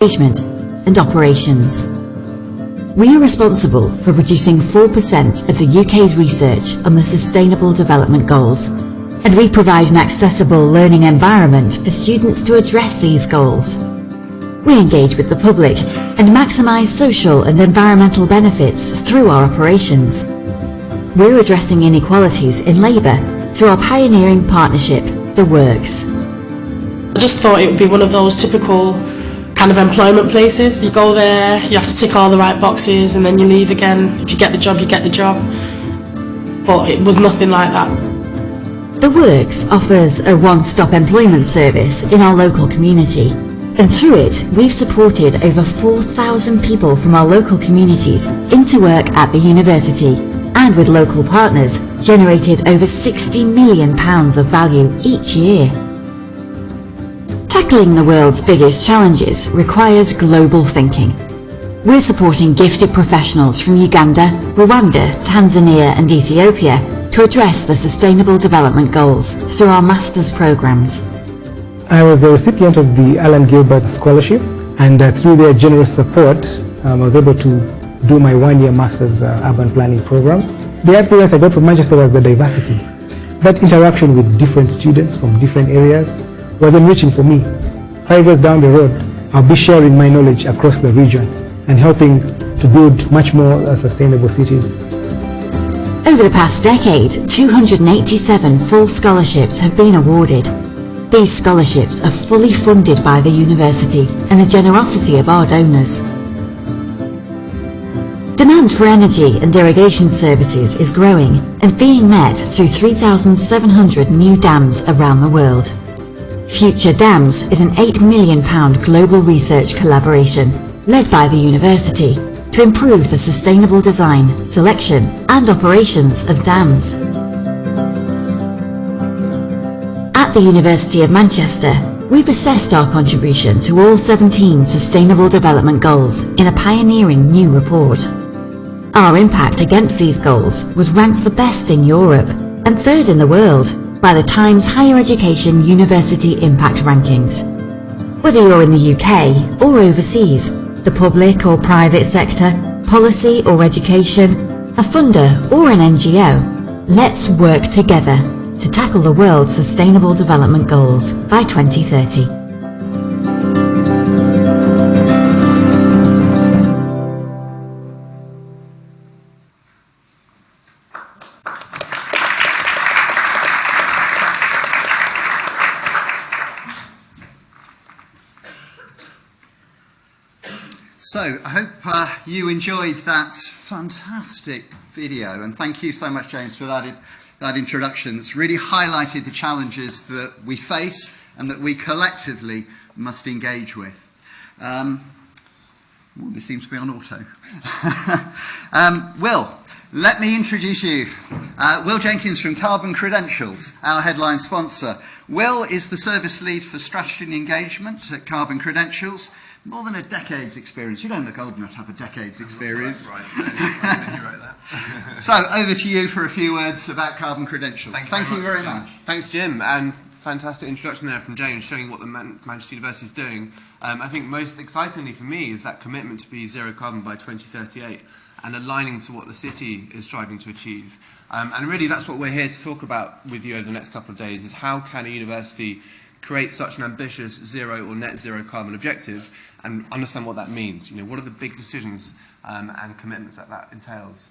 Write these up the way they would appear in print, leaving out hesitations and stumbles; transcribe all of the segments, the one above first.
engagement and operations. We are responsible for producing 4% of the UK's research on the Sustainable Development Goals, and we provide an accessible learning environment for students to address these goals. We engage with the public and maximise social and environmental benefits through our operations. We're addressing inequalities in labour through our pioneering partnership, The Works. I just thought it would be one of those typical kind of employment places. You go there, you have to tick all the right boxes, and then you leave again. If you get the job, you get the job. But it was nothing like that. The Works offers a one-stop employment service in our local community, and through it we've supported over 4,000 people from our local communities into work at the university, and with local partners generated over £60 million of value each year. Tackling the world's biggest challenges requires global thinking. We're supporting gifted professionals from Uganda, Rwanda, Tanzania and Ethiopia to address the Sustainable Development Goals through our master's programs. I was the recipient of the Alan Gilbert Scholarship, and through their generous support I was able to do my one-year master's urban planning program. The experience I got from Manchester was the diversity. That interaction with different students from different areas was enriching for me. 5 years down the road, I'll be sharing my knowledge across the region and helping to build much more sustainable cities. Over the past decade, 287 full scholarships have been awarded. These scholarships are fully funded by the university and the generosity of our donors. Demand for energy and irrigation services is growing and being met through 3,700 new dams around the world. Future Dams is an £8 million global research collaboration led by the university to improve the sustainable design, selection and operations of dams. At the University of Manchester, we've assessed our contribution to all 17 Sustainable Development Goals in a pioneering new report. Our impact against these goals was ranked the best in Europe and third in the world by the Times Higher Education University Impact Rankings. Whether you're in the UK or overseas, the public or private sector, policy or education, a funder or an NGO, let's work together to tackle the world's Sustainable Development Goals by 2030. So, I hope you enjoyed that fantastic video, and thank you so much, James, for that introduction. It's really highlighted the challenges that we face and that we collectively must engage with. This seems to be on auto. Will, let me introduce you. Will Jenkins from Carbon Credentials, our headline sponsor. Will is the service lead for strategy and engagement at Carbon Credentials. More than a decade's experience. You don't look old enough to have a decade's experience. Right. You wrote that. So, over to you for a few words about Carbon Credentials. Thank you very much. Thanks, Jim, and fantastic introduction there from James, showing what the Manchester University is doing. I think most excitingly for me is that commitment to be zero carbon by 2038 and aligning to what the city is striving to achieve. And really that's what we're here to talk about with you over the next couple of days, is how can a university create such an ambitious zero or net zero carbon objective and understand what that means. You know, what are the big decisions and commitments that entails.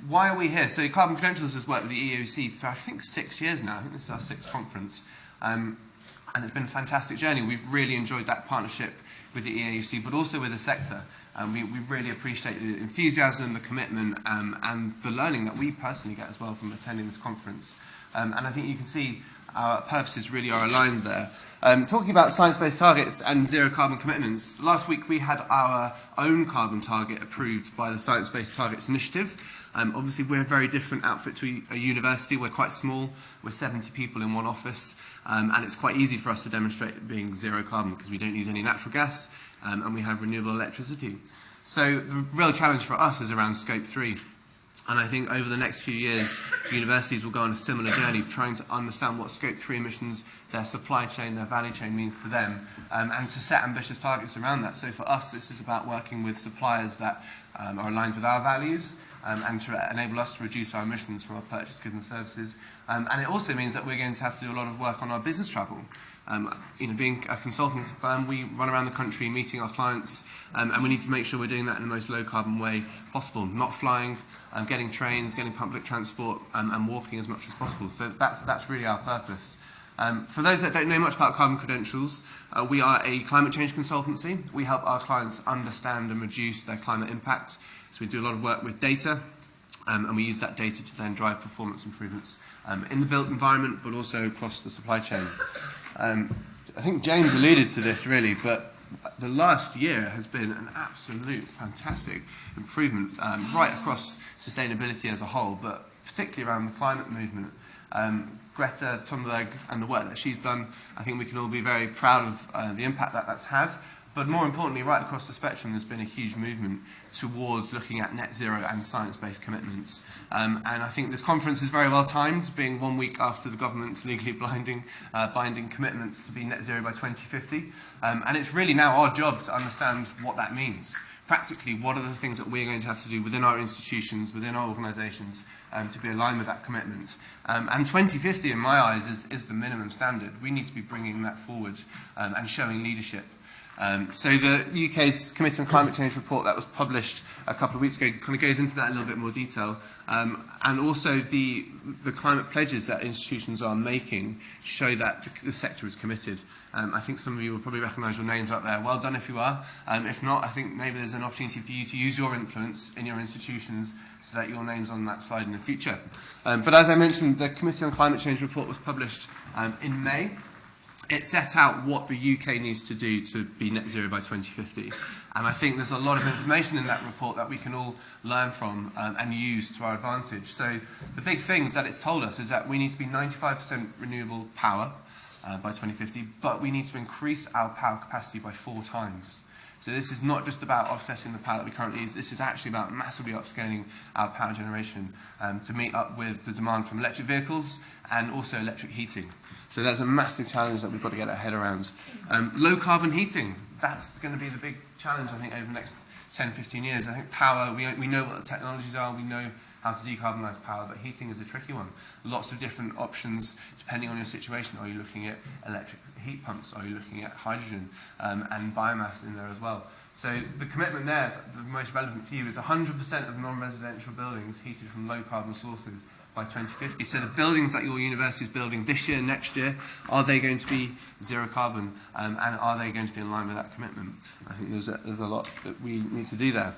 Why are we here? So Carbon Credentials has worked with the EOC for I think 6 years now. I think this is our 6th conference. And it's been a fantastic journey. We've really enjoyed that partnership with the EAUC, but also with the sector. We really appreciate the enthusiasm, the commitment, and the learning that we personally get as well from attending this conference. And I think you can see our purposes really are aligned there. Talking about science-based targets and zero carbon commitments, last week we had our own carbon target approved by the Science Based Targets Initiative. Obviously we're a very different outfit to a university. We're quite small, we're 70 people in one office, and it's quite easy for us to demonstrate being zero carbon because we don't use any natural gas and we have renewable electricity. So the real challenge for us is around Scope 3. And I think over the next few years, universities will go on a similar journey, trying to understand what Scope 3 emissions, their supply chain, their value chain means to them, and to set ambitious targets around that. So for us, this is about working with suppliers that are aligned with our values, and to enable us to reduce our emissions from our purchased goods and services. And it also means that we're going to have to do a lot of work on our business travel. Being a consulting firm, we run around the country meeting our clients, and we need to make sure we're doing that in the most low carbon way possible, not flying, getting trains, getting public transport, and walking as much as possible. So that's really our purpose. For those that don't know much about carbon credentials, we are a climate change consultancy. We help our clients understand and reduce their climate impact. So we do a lot of work with data, and we use that data to then drive performance improvements in the built environment, but also across the supply chain. I think James alluded to this really, but the last year has been an absolute fantastic improvement right across sustainability as a whole, but particularly around the climate movement. Greta Thunberg and the work that she's done, I think we can all be very proud of the impact that that's had. But more importantly, right across the spectrum, there's been a huge movement towards looking at net zero and science-based commitments. And I think this conference is very well timed, being 1 week after the government's legally binding commitments to be net zero by 2050. And it's really now our job to understand what that means. Practically, what are the things that we're going to have to do within our institutions, within our organisations, to be aligned with that commitment. And 2050, in my eyes, is the minimum standard. We need to be bringing that forward and showing leadership. So the UK's Committee on Climate Change report that was published a couple of weeks ago kind of goes into that in a little bit more detail. And also the climate pledges that institutions are making show that the sector is committed. I think some of you will probably recognise your names out there. Well done if you are. If not, I think maybe there's an opportunity for you to use your influence in your institutions so that your name's on that slide in the future. But as I mentioned, the Committee on Climate Change report was published in May. It set out what the UK needs to do to be net zero by 2050. And I think there's a lot of information in that report that we can all learn from and use to our advantage. So the big things that it's told us is that we need to be 95% renewable power by 2050, but we need to increase our power capacity by 4 times. So this is not just about offsetting the power that we currently use, this is actually about massively upscaling our power generation to meet up with the demand from electric vehicles and also electric heating. So that's a massive challenge that we've got to get our head around. Low carbon heating, that's going to be the big challenge I think over the next 10, 15 years. I think power, we know what the technologies are, we know how to decarbonise power, but heating is a tricky one. Lots of different options depending on your situation. Are you looking at electric heat pumps? Are you looking at hydrogen and biomass in there as well? So the commitment there, the most relevant for you, is 100% of non-residential buildings heated from low carbon sources by 2050. So the buildings that your university is building this year, next year, are they going to be zero carbon and are they going to be in line with that commitment? I think there's a lot that we need to do there.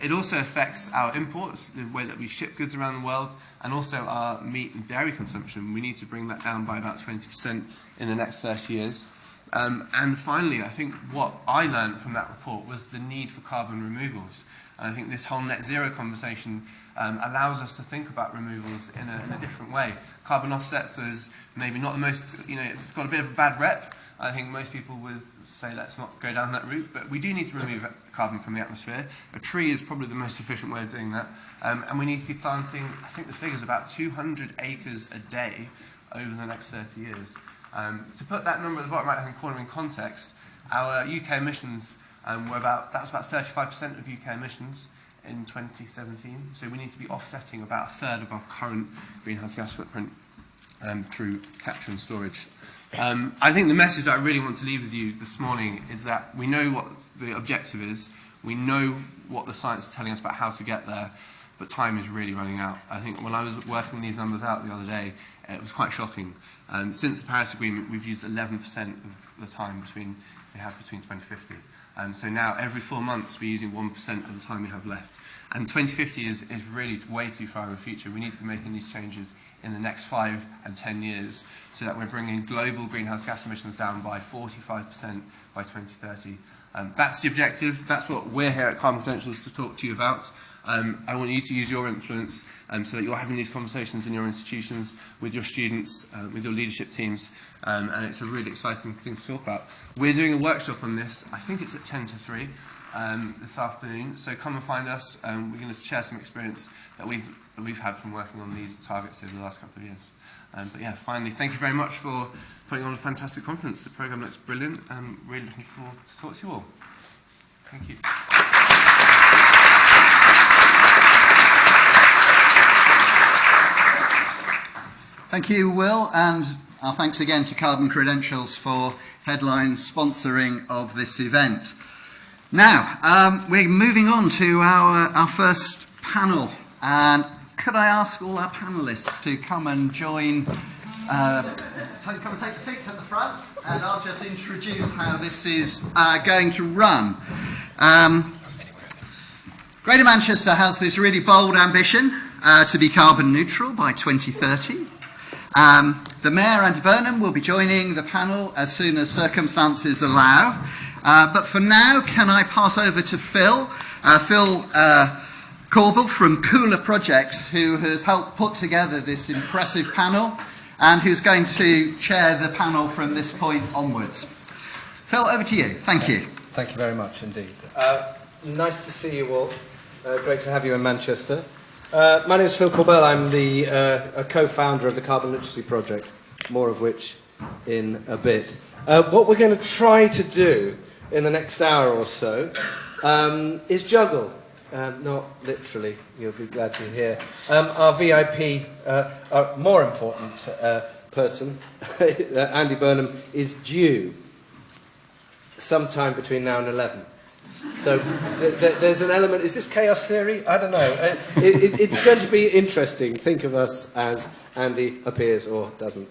It also affects our imports, the way that we ship goods around the world, and also our meat and dairy consumption. We need to bring that down by about 20% in the next 30 years. And finally, I think what I learned from that report was the need for carbon removals. And I think this whole net zero conversation allows us to think about removals in a different way. Carbon offsets is maybe not the most, it's got a bit of a bad rep. I think most people would say let's not go down that route, but we do need to remove carbon from the atmosphere. A tree is probably the most efficient way of doing that. And we need to be planting, I think the figure is about 200 acres a day over the next 30 years. To put that number at the bottom right-hand corner in context, our UK emissions that was about 35% of UK emissions in 2017. So we need to be offsetting about a third of our current greenhouse gas footprint through capture and storage. I think the message that I really want to leave with you this morning is that we know what the objective is, we know what the science is telling us about how to get there, but time is really running out. I think when I was working these numbers out the other day, it was quite shocking. Since the Paris Agreement, we've used 11% of the time we have between 2050. So now, every 4 months, we're using 1% of the time we have left. And 2050 is really way too far in the future. We need to be making these changes in the next 5 and 10 years so that we're bringing global greenhouse gas emissions down by 45% by 2030. That's the objective. That's what we're here at Carbon Credentials to talk to you about. I want you to use your influence so that you're having these conversations in your institutions with your students, with your leadership teams, and it's a really exciting thing to talk about. We're doing a workshop on this. I think it's at 10 to 3 this afternoon, so come and find us. We're going to share some experience that we've had from working on these targets over the last couple of years. But yeah, finally, thank you very much for putting on a fantastic conference. The programme looks brilliant, and really looking forward to talk to you all. Thank you. Thank you, Will, and our thanks again to Carbon Credentials for headline sponsoring of this event. Now, we're moving on to our first panel, and could I ask all our panellists to come and join, come and take the seats at the front, and I'll just introduce how this is going to run. Greater Manchester has this really bold ambition to be carbon neutral by 2030. The Mayor, Andy Burnham, will be joining the panel as soon as circumstances allow. But for now, can I pass over to Phil Korbel from Cooler Projects, who has helped put together this impressive panel and who's going to chair the panel from this point onwards. Phil, over to you. Thank you. Thank you very much indeed. Nice to see you all. Great to have you in Manchester. My name is Phil Korbel. I'm the co-founder of the Carbon Literacy Project, more of which in a bit. What we're going to try to do in the next hour or so is juggle, not literally, you'll be glad to hear, our VIP, our more important person, Andy Burnham, is due sometime between now and 11. So there's an element, is this chaos theory? I don't know. It's going to be interesting. Think of us as Andy appears or doesn't.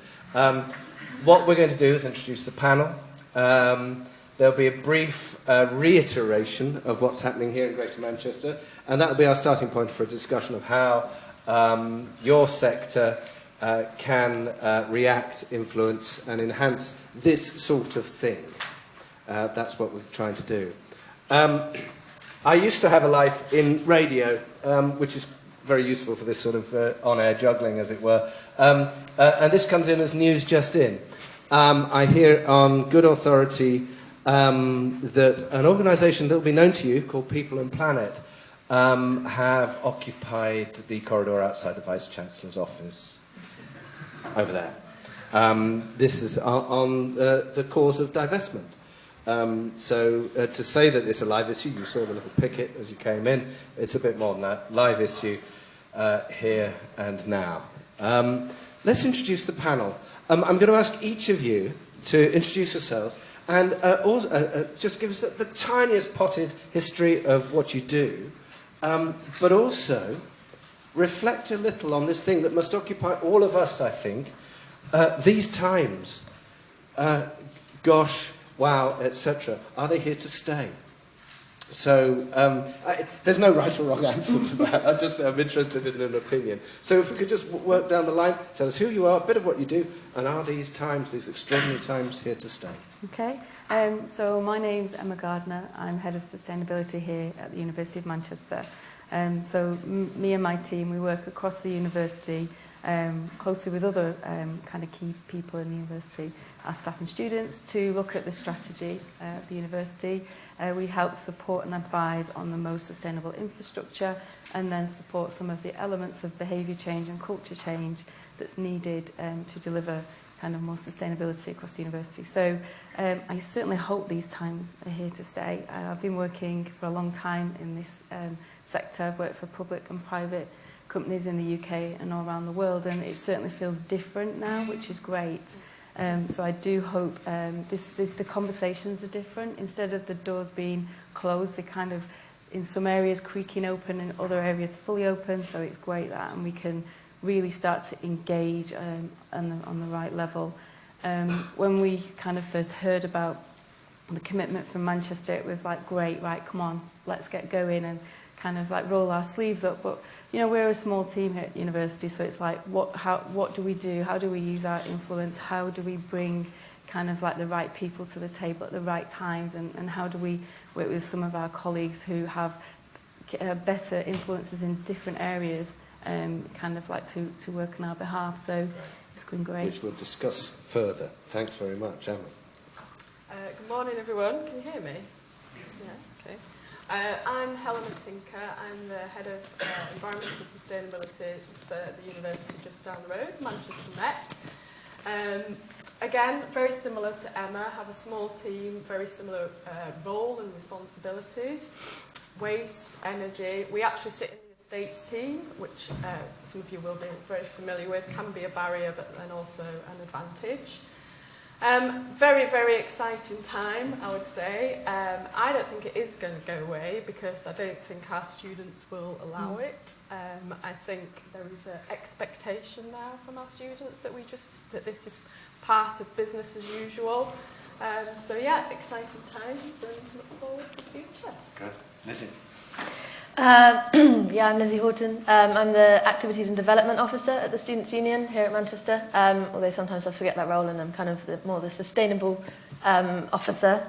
What we're going to do is introduce the panel. There'll be a brief reiteration of what's happening here in Greater Manchester, and that will be our starting point for a discussion of how your sector can react, influence, and enhance this sort of thing. That's what we're trying to do. I used to have a life in radio, which is very useful for this sort of on-air juggling, as it were. And this comes in as news just in. I hear on good authority that an organisation that will be known to you, called People and Planet, have occupied the corridor outside the Vice-Chancellor's office over there. This is on the cause of divestment. So to say that it's a live issue, you saw the little picket as you came in, it's a bit more than that. Live issue here and now. Let's introduce the panel. I'm going to ask each of you to introduce yourselves and also, just give us the tiniest potted history of what you do, but also reflect a little on this thing that must occupy all of us, I think, these times. Gosh, wow, etc. Are they here to stay? So there's no right or wrong answer to that. I'm interested in an opinion. So if we could just work down the line, tell us who you are, a bit of what you do, and are these times, these extraordinary times, here to stay? Okay. So my name's Emma Gardner. I'm Head of Sustainability here at the University of Manchester. So me and my team, we work across the university, closely with other kind of key people in the university, our staff and students, to look at the strategy of the university. We help support and advise on the most sustainable infrastructure, and then support some of the elements of behaviour change and culture change that's needed to deliver kind of more sustainability across the university. So I certainly hope these times are here to stay. I've been working for a long time in this sector. I've worked for public and private companies in the UK and all around the world, and it certainly feels different now, which is great. So I do hope the conversations are different. Instead of the doors being closed, they're kind of, in some areas, creaking open, and other areas fully open. So it's great that, and we can really start to engage on the right level. When we kind of first heard about the commitment from Manchester, it was like, great, right, come on, let's get going and kind of like roll our sleeves up. But you know, we're a small team here at university, so it's like, what do we do? How do we use our influence? How do we bring kind of like the right people to the table at the right times, and how do we work with some of our colleagues who have better influences in different areas, kind of like to work on our behalf. So it's going great. Which we'll discuss further. Thanks very much, Emma. Good morning, everyone. Can you hear me? Yeah, okay. I'm Helena Tinker. I'm the Head of Environmental Sustainability for the university just down the road, Manchester Met. Again, very similar to Emma, have a small team, very similar role and responsibilities. Waste, energy. We actually sit in the estates team, which some of you will be very familiar with, can be a barrier but then also an advantage. Very, very exciting time, I would say. I don't think it is going to go away because I don't think our students will allow it. I think there is an expectation now from our students that this is part of business as usual. So yeah, exciting times and look forward to the future. Good. Lizzy. Yeah, I'm Lizzy Haughton. I'm the Activities and Development Officer at the Students' Union here at Manchester, although sometimes I forget that role and I'm kind of more the sustainable officer.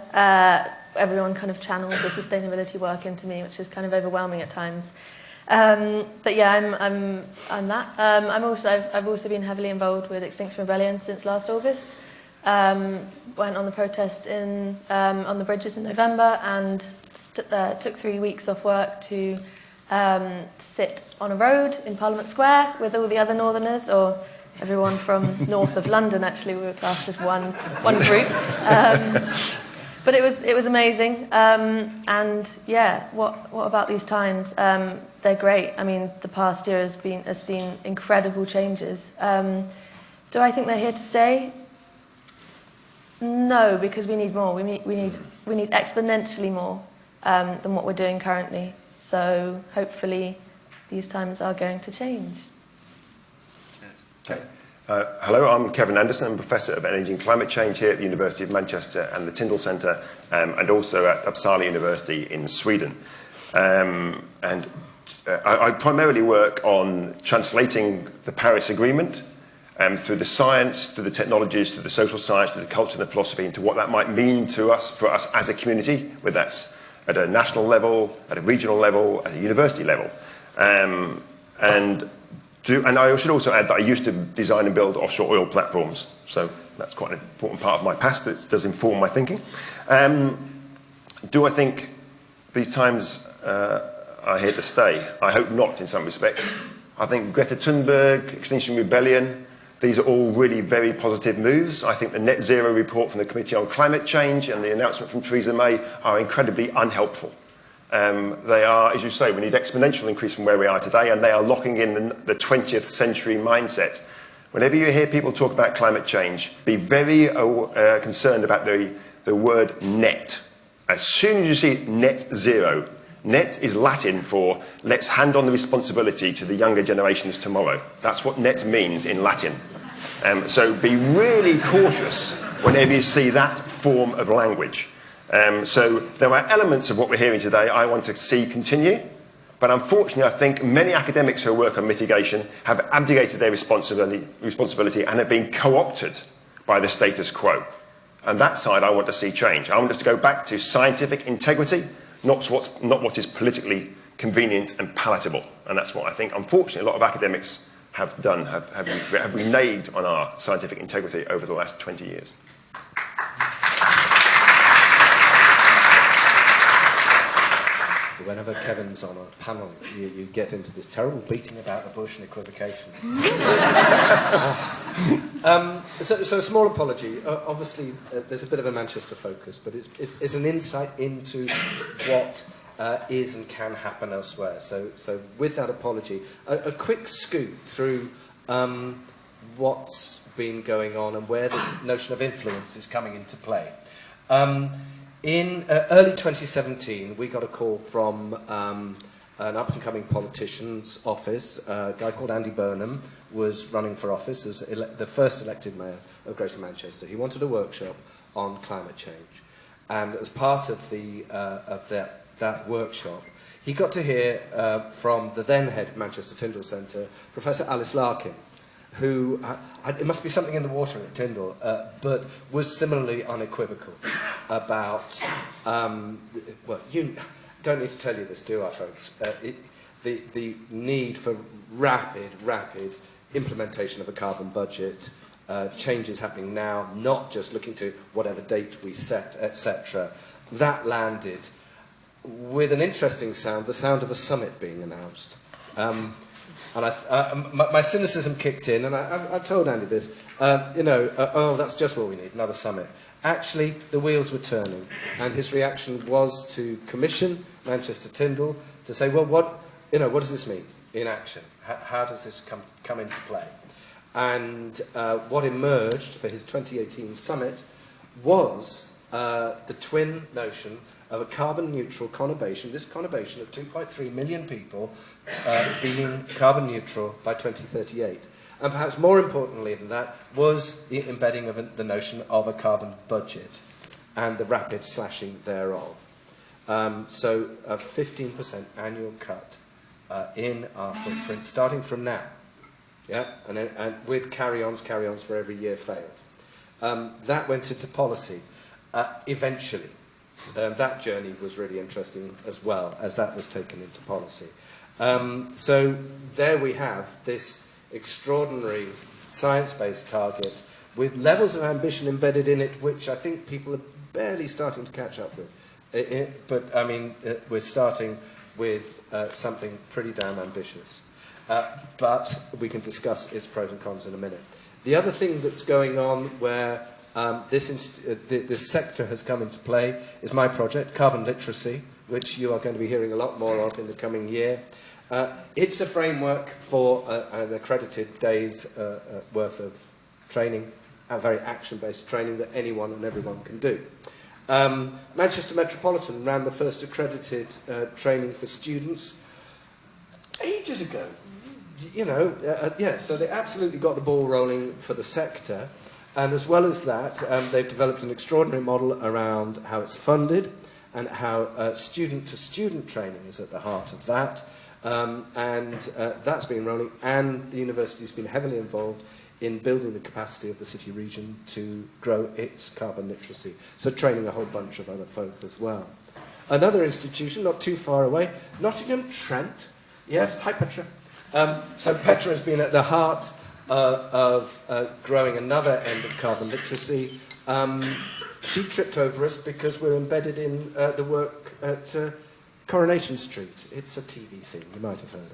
Everyone kind of channels the sustainability work into me, which is kind of overwhelming at times. But yeah, I'm that. I've also been heavily involved with Extinction Rebellion since last August. Went on the protest on the bridges in November and took 3 weeks off work to sit on a road in Parliament Square with all the other Northerners, or everyone from north of London. Actually, we were classed as one group. But it was amazing. And yeah, what about these times? They're great. I mean, the past year has seen incredible changes. Do I think they're here to stay? No, because we need more. We need exponentially more than what we're doing currently. So hopefully these times are going to change. Okay. Hello, I'm Kevin Anderson. I'm Professor of Energy and Climate Change here at the University of Manchester and the Tyndall Centre, and also at Uppsala University in Sweden. I primarily work on translating the Paris Agreement through the science, through the technologies, through the social science, through the culture and the philosophy, into what that might mean to us, for us as a community, whether that's at a national level, at a regional level, at a university level. And I should also add that I used to design and build offshore oil platforms, so that's quite an important part of my past that does inform my thinking. Do I think these times are here to stay? I hope not, in some respects. I think Greta Thunberg, Extinction Rebellion, these are all really very positive moves. I think the net zero report from the Committee on Climate Change and the announcement from Theresa May are incredibly unhelpful. They are, as you say, we need exponential increase from where we are today, and they are locking in the 20th century mindset. Whenever you hear people talk about climate change, be very concerned about the word net. As soon as you see net zero, net is Latin for let's hand on the responsibility to the younger generations tomorrow. That's what net means in Latin. So be really cautious whenever you see that form of language. So there are elements of what we're hearing today I want to see continue, but unfortunately I think many academics who work on mitigation have abdicated their responsibility and have been co-opted by the status quo. And that side I want to see change. I want us to go back to scientific integrity, not what is politically convenient and palatable. And that's what I think, unfortunately, a lot of academics have done, have reneged on our scientific integrity over the last 20 years. Whenever Kevin's on a panel, you get into this terrible beating about the bush and equivocation. So a small apology. Obviously, there's a bit of a Manchester focus, but it's an insight into what is and can happen elsewhere. So with that apology, a quick scoop through what's been going on and where this notion of influence is coming into play. In early 2017, we got a call from an up-and-coming politician's office. A guy called Andy Burnham was running for office as the first elected mayor of Greater Manchester. He wanted a workshop on climate change. And as part of that workshop, he got to hear from the then head of Manchester Tyndall Centre, Professor Alice Larkin. who, it must be something in the water at Tyndall, but was similarly unequivocal about, well, you don't need to tell you this, do I, folks? The need for rapid implementation of a carbon budget, changes happening now, not just looking to whatever date we set, etc. That landed with an interesting sound, the sound of a summit being announced. And my cynicism kicked in, and I've told Andy this, oh, that's just what we need, another summit. Actually, the wheels were turning, and his reaction was to commission Manchester Tyndall to say, well, what does this mean in action? How does this come into play? And what emerged for his 2018 summit was the twin notion of a carbon-neutral conurbation, this conurbation of 2.3 million people being carbon neutral by 2038. And perhaps more importantly than that was the embedding of the notion of a carbon budget and the rapid slashing thereof. So a 15% annual cut in our footprint, starting from now. Yeah, and with carry-ons for every year failed. That went into policy eventually. That journey was really interesting as well, as that was taken into policy. So there we have this extraordinary science-based target with levels of ambition embedded in it, which I think people are barely starting to catch up with. But, I mean, we're starting with something pretty damn ambitious. But we can discuss its pros and cons in a minute. The other thing that's going on where this sector has come into play is my project, Carbon Literacy, which you are going to be hearing a lot more of in the coming year. It's a framework for an accredited day's worth of training, a very action-based training that anyone and everyone can do. Manchester Metropolitan ran the first accredited training for students ages ago. So they absolutely got the ball rolling for the sector. And as well as that, they've developed an extraordinary model around how it's funded and how student-to-student training is at the heart of that. That's been rolling, and the university's been heavily involved in building the capacity of the city region to grow its carbon literacy. So training a whole bunch of other folk as well. Another institution, not too far away, Nottingham Trent. Yes, hi Petra. So Petra has been at the heart of growing another end of carbon literacy. She tripped over us because we're embedded in the work at Coronation Street. It's a TV thing you might have heard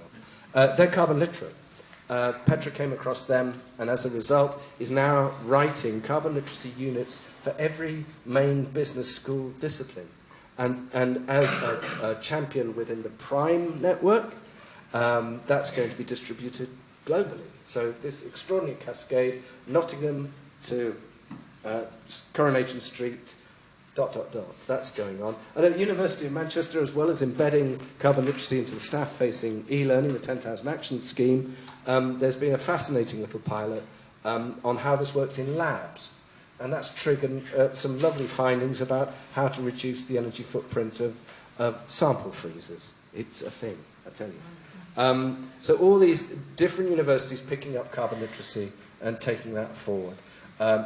of. They're carbon literate. Petra came across them, and as a result is now writing carbon literacy units for every main business school discipline. And as a champion within the Prime network, that's going to be distributed globally. So this extraordinary cascade, Nottingham to Coronation Street, ... That's going on. And at the University of Manchester, as well as embedding carbon literacy into the staff-facing e-learning, the 10,000 Actions scheme, there's been a fascinating little pilot on how this works in labs. And that's triggered some lovely findings about how to reduce the energy footprint of sample freezers. It's a thing, I tell you. So all these different universities picking up carbon literacy and taking that forward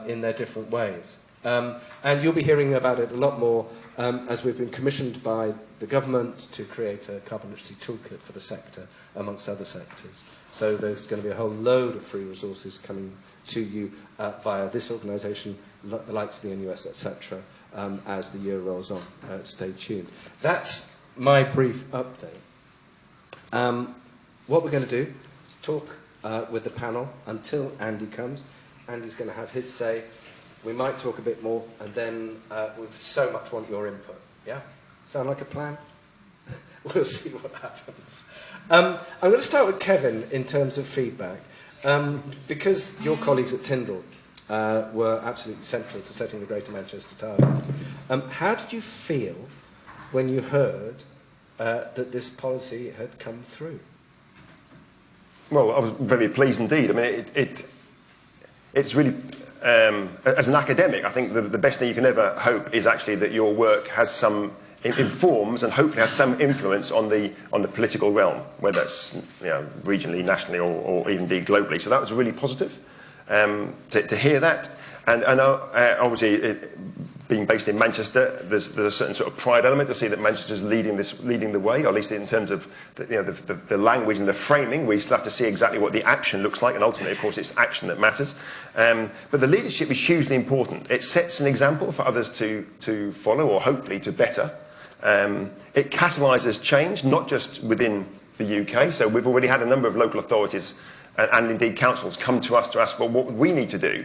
in their different ways. And you'll be hearing about it a lot more as we've been commissioned by the government to create a carbon literacy toolkit for the sector, amongst other sectors. So there's going to be a whole load of free resources coming to you via this organisation, the likes of the NUS, etc., as the year rolls on. Stay tuned. That's my brief update. What we're going to do is talk with the panel until Andy comes. Andy's going to have his say. We might talk a bit more, and then we so much want your input. Yeah? Sound like a plan? We'll see what happens. I'm going to start with Kevin in terms of feedback. Because your colleagues at Tyndall were absolutely central to setting the Greater Manchester target, how did you feel when you heard that this policy had come through? Well, I was very pleased indeed. I mean, it's really... as an academic, I think the best thing you can ever hope is actually that your work has some informs and hopefully has some influence on the political realm, whether that's regionally, nationally, or even indeed globally. So that was really positive to hear that. And obviously, being based in Manchester, there's a certain sort of pride element to see that Manchester's leading the way, or at least in terms of the language and the framing. We still have to see exactly what the action looks like, and ultimately, of course, it's action that matters. But the leadership is hugely important. It sets an example for others to follow, or hopefully to better. It catalyses change, not just within the UK. So we've already had a number of local authorities and indeed councils come to us to ask, well, what would we need to do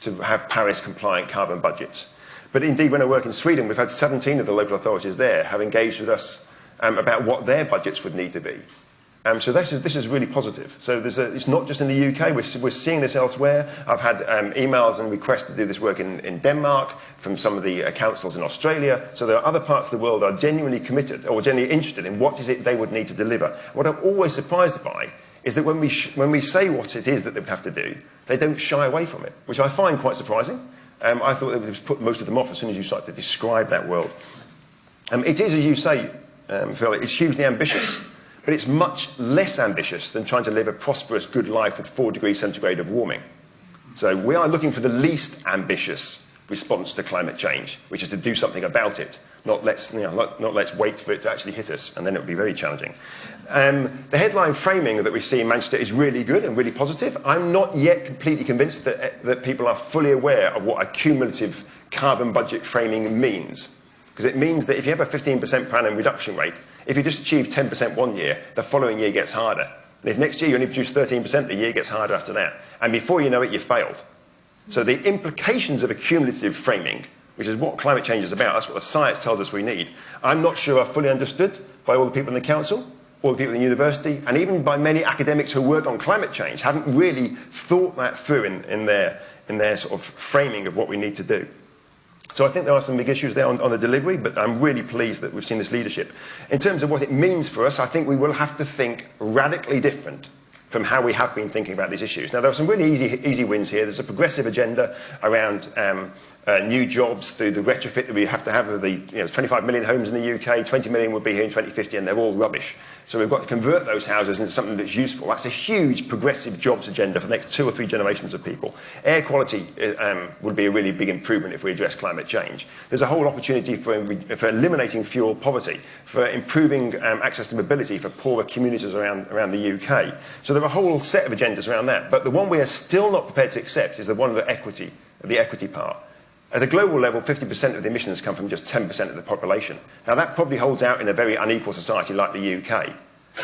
to have Paris-compliant carbon budgets? But indeed, when I work in Sweden, we've had 17 of the local authorities there have engaged with us about what their budgets would need to be. So this is really positive. So it's not just in the UK, we're seeing this elsewhere. I've had emails and requests to do this work in Denmark from some of the councils in Australia. So there are other parts of the world that are genuinely committed or genuinely interested in what is it they would need to deliver. What I'm always surprised by is that when we say what it is that they would have to do, they don't shy away from it, which I find quite surprising. I thought they would put most of them off as soon as you start to describe that world. It is, as you say, Phil, it's hugely ambitious, but it's much less ambitious than trying to live a prosperous, good life with 4 degrees centigrade of warming. So we are looking for the least ambitious response to climate change, which is to do something about it, not let's wait for it to actually hit us, and then it would be very challenging. The headline framing that we see in Manchester is really good and really positive. I'm not yet completely convinced that people are fully aware of what a cumulative carbon budget framing means. Because it means that if you have a 15% per annum reduction rate, if you just achieve 10% one year, the following year gets harder. And if next year you only produce 13%, the year gets harder after that. And before you know it, you've failed. So the implications of a cumulative framing, which is what climate change is about, that's what the science tells us we need, I'm not sure are fully understood by all the people in the council, all the people in the university, and even by many academics who work on climate change, haven't really thought that through in their sort of framing of what we need to do. So I think there are some big issues there on the delivery, but I'm really pleased that we've seen this leadership. In terms of what it means for us, I think we will have to think radically different from how we have been thinking about these issues. Now, there are some really easy wins here. There's a progressive agenda around new jobs through the retrofit that we have to have of the 25 million homes in the UK, 20 million will be here in 2050, and they're all rubbish. So we've got to convert those houses into something that's useful. That's a huge progressive jobs agenda for the next 2 or 3 generations of people. Air quality would be a really big improvement if we address climate change. There's a whole opportunity for eliminating fuel poverty, for improving access to mobility for poorer communities around the UK. So there are a whole set of agendas around that. But the one we are still not prepared to accept is the one of the equity part. At a global level, 50% of the emissions come from just 10% of the population. Now, that probably holds out in a very unequal society like the UK.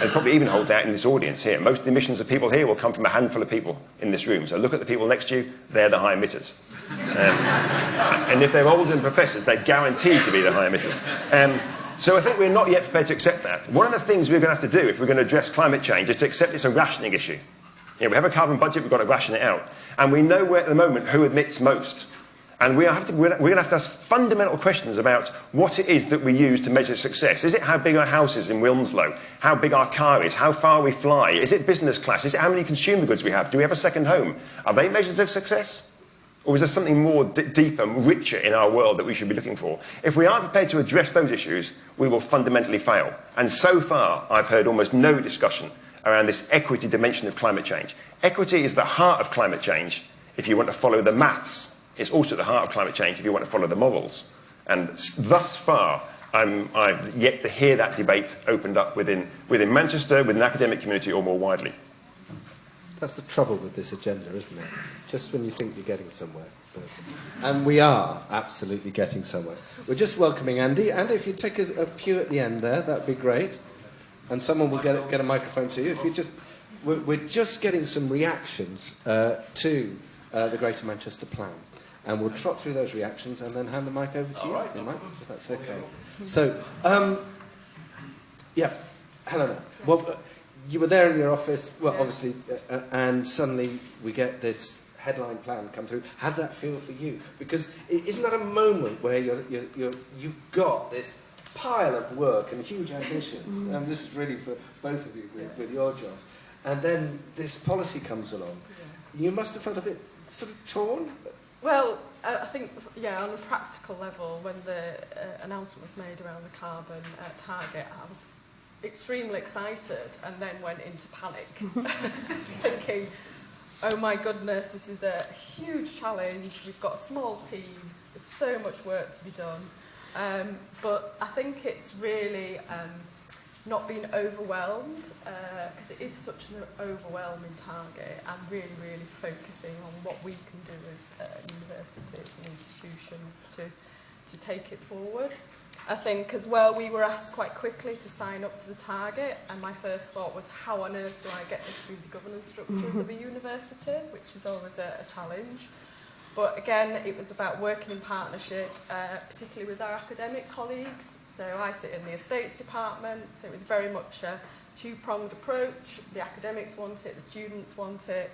And probably even holds out in this audience here. Most of the emissions of people here will come from a handful of people in this room. So look at the people next to you, they're the high emitters. And if they're older than professors, they're guaranteed to be the high emitters. So I think we're not yet prepared to accept that. One of the things we're going to have to do if we're going to address climate change is to accept it's a rationing issue. We have a carbon budget, we've got to ration it out. And we know at the moment who emits most. And we're going to have to ask fundamental questions about what it is that we use to measure success. Is it how big our house is in Wilmslow? How big our car is? How far we fly? Is it business class? Is it how many consumer goods we have? Do we have a second home? Are they measures of success? Or is there something more deeper, richer in our world that we should be looking for? If we aren't prepared to address those issues, we will fundamentally fail. And so far, I've heard almost no discussion around this equity dimension of climate change. Equity is the heart of climate change if you want to follow the maths. It's also the heart of climate change if you want to follow the morals. And thus far, I've yet to hear that debate opened up within Manchester, within the academic community, or more widely. That's the trouble with this agenda, isn't it? Just when you think you're getting somewhere. And we are absolutely getting somewhere. We're just welcoming Andy. Andy, if you take us a pew at the end there, that'd be great. And someone will get a microphone to you. If you just, we're just getting some reactions to the Greater Manchester Plan. And we'll trot through those reactions and then hand the mic over to you, if you like, if that's okay. So, yeah, Helena, well, you were there in your office, well, obviously, and suddenly we get this headline plan come through. How did that feel for you? Because isn't that a moment where you've got this pile of work and huge ambitions, and this is really for both of you with your jobs, and then this policy comes along. You must have felt a bit sort of torn. Well, I think, yeah, on a practical level, when the announcement was made around the carbon target, I was extremely excited and then went into panic, thinking, oh my goodness, this is a huge challenge, we've got a small team, there's so much work to be done. But I think it's really not being overwhelmed, because it is such an overwhelming target, and really, really focusing on what we can do as universities and institutions to take it forward. I think as well we were asked quite quickly to sign up to the target, and my first thought was, how on earth do I get this through the governance structures of a university, which is always a challenge. But again, it was about working in partnership, particularly with our academic colleagues. So I sit in the estates department, so it was very much a two-pronged approach. The academics want it, the students want it.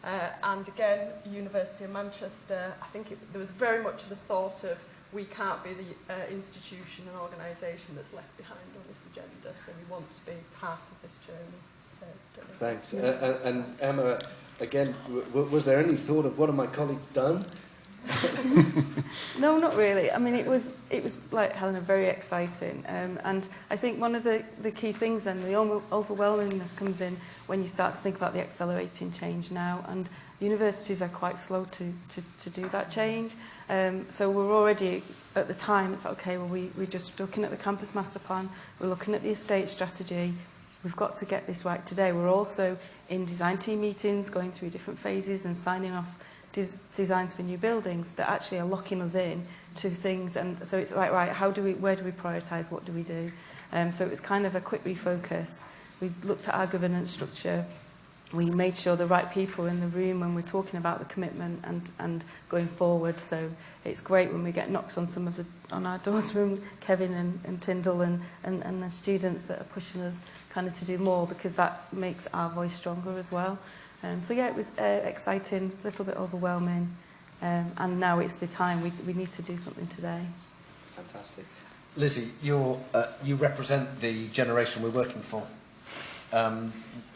And again, University of Manchester, I think there was very much the thought of, we can't be the institution and organisation that's left behind on this agenda, so we want to be part of this journey. So, thanks. And Emma, again, was there any thought of what have my colleagues done? No, not really. I mean, it was like Helena, very exciting. And I think one of the key things then, the overwhelmingness comes in when you start to think about the accelerating change now. And universities are quite slow to do that change. So we're already, at the time, it's okay, well, we're just looking at the campus master plan, we're looking at the estate strategy, we've got to get this right today. We're also in design team meetings, going through different phases and signing off designs for new buildings that actually are locking us in to things. And so it's like, right, where do we prioritise, what do we do? So it was kind of a quick refocus. We looked at our governance structure. We made sure the right people were in the room when we're talking about the commitment and going forward. So it's great when we get knocks on on our doors from Kevin and Tyndall and the students that are pushing us kind of to do more, because that makes our voice stronger as well. So yeah, it was exciting, a little bit overwhelming, and now it's the time we need to do something today. Fantastic. Lizzy, you represent the generation we're working for.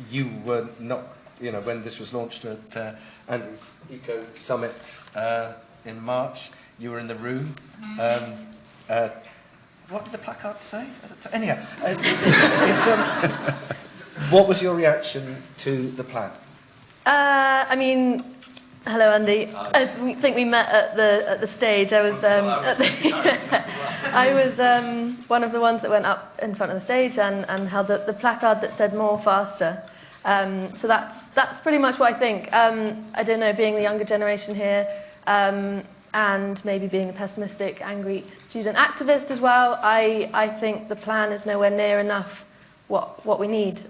You were not, when this was launched at Andy's Eco Summit in March, you were in the room. What did the placard say? Anyhow, what was your reaction to the plan? I mean, hello Andy. I think we met at the stage. I was I was one of the ones that went up in front of the stage and held the placard that said "More Faster." So that's pretty much what I think. I don't know, being the younger generation here, and maybe being a pessimistic, angry student activist as well, I think the plan is nowhere near enough what we need.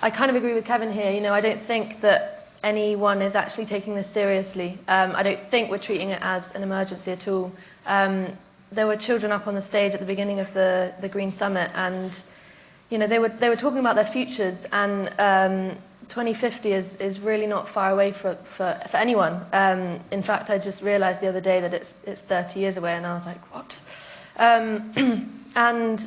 I kind of agree with Kevin here. I don't think that anyone is actually taking this seriously. I don't think we're treating it as an emergency at all. There were children up on the stage at the beginning of the Green Summit, and they were talking about their futures, and 2050 is really not far away for anyone. In fact, I just realised the other day that it's 30 years away, and I was like, what? And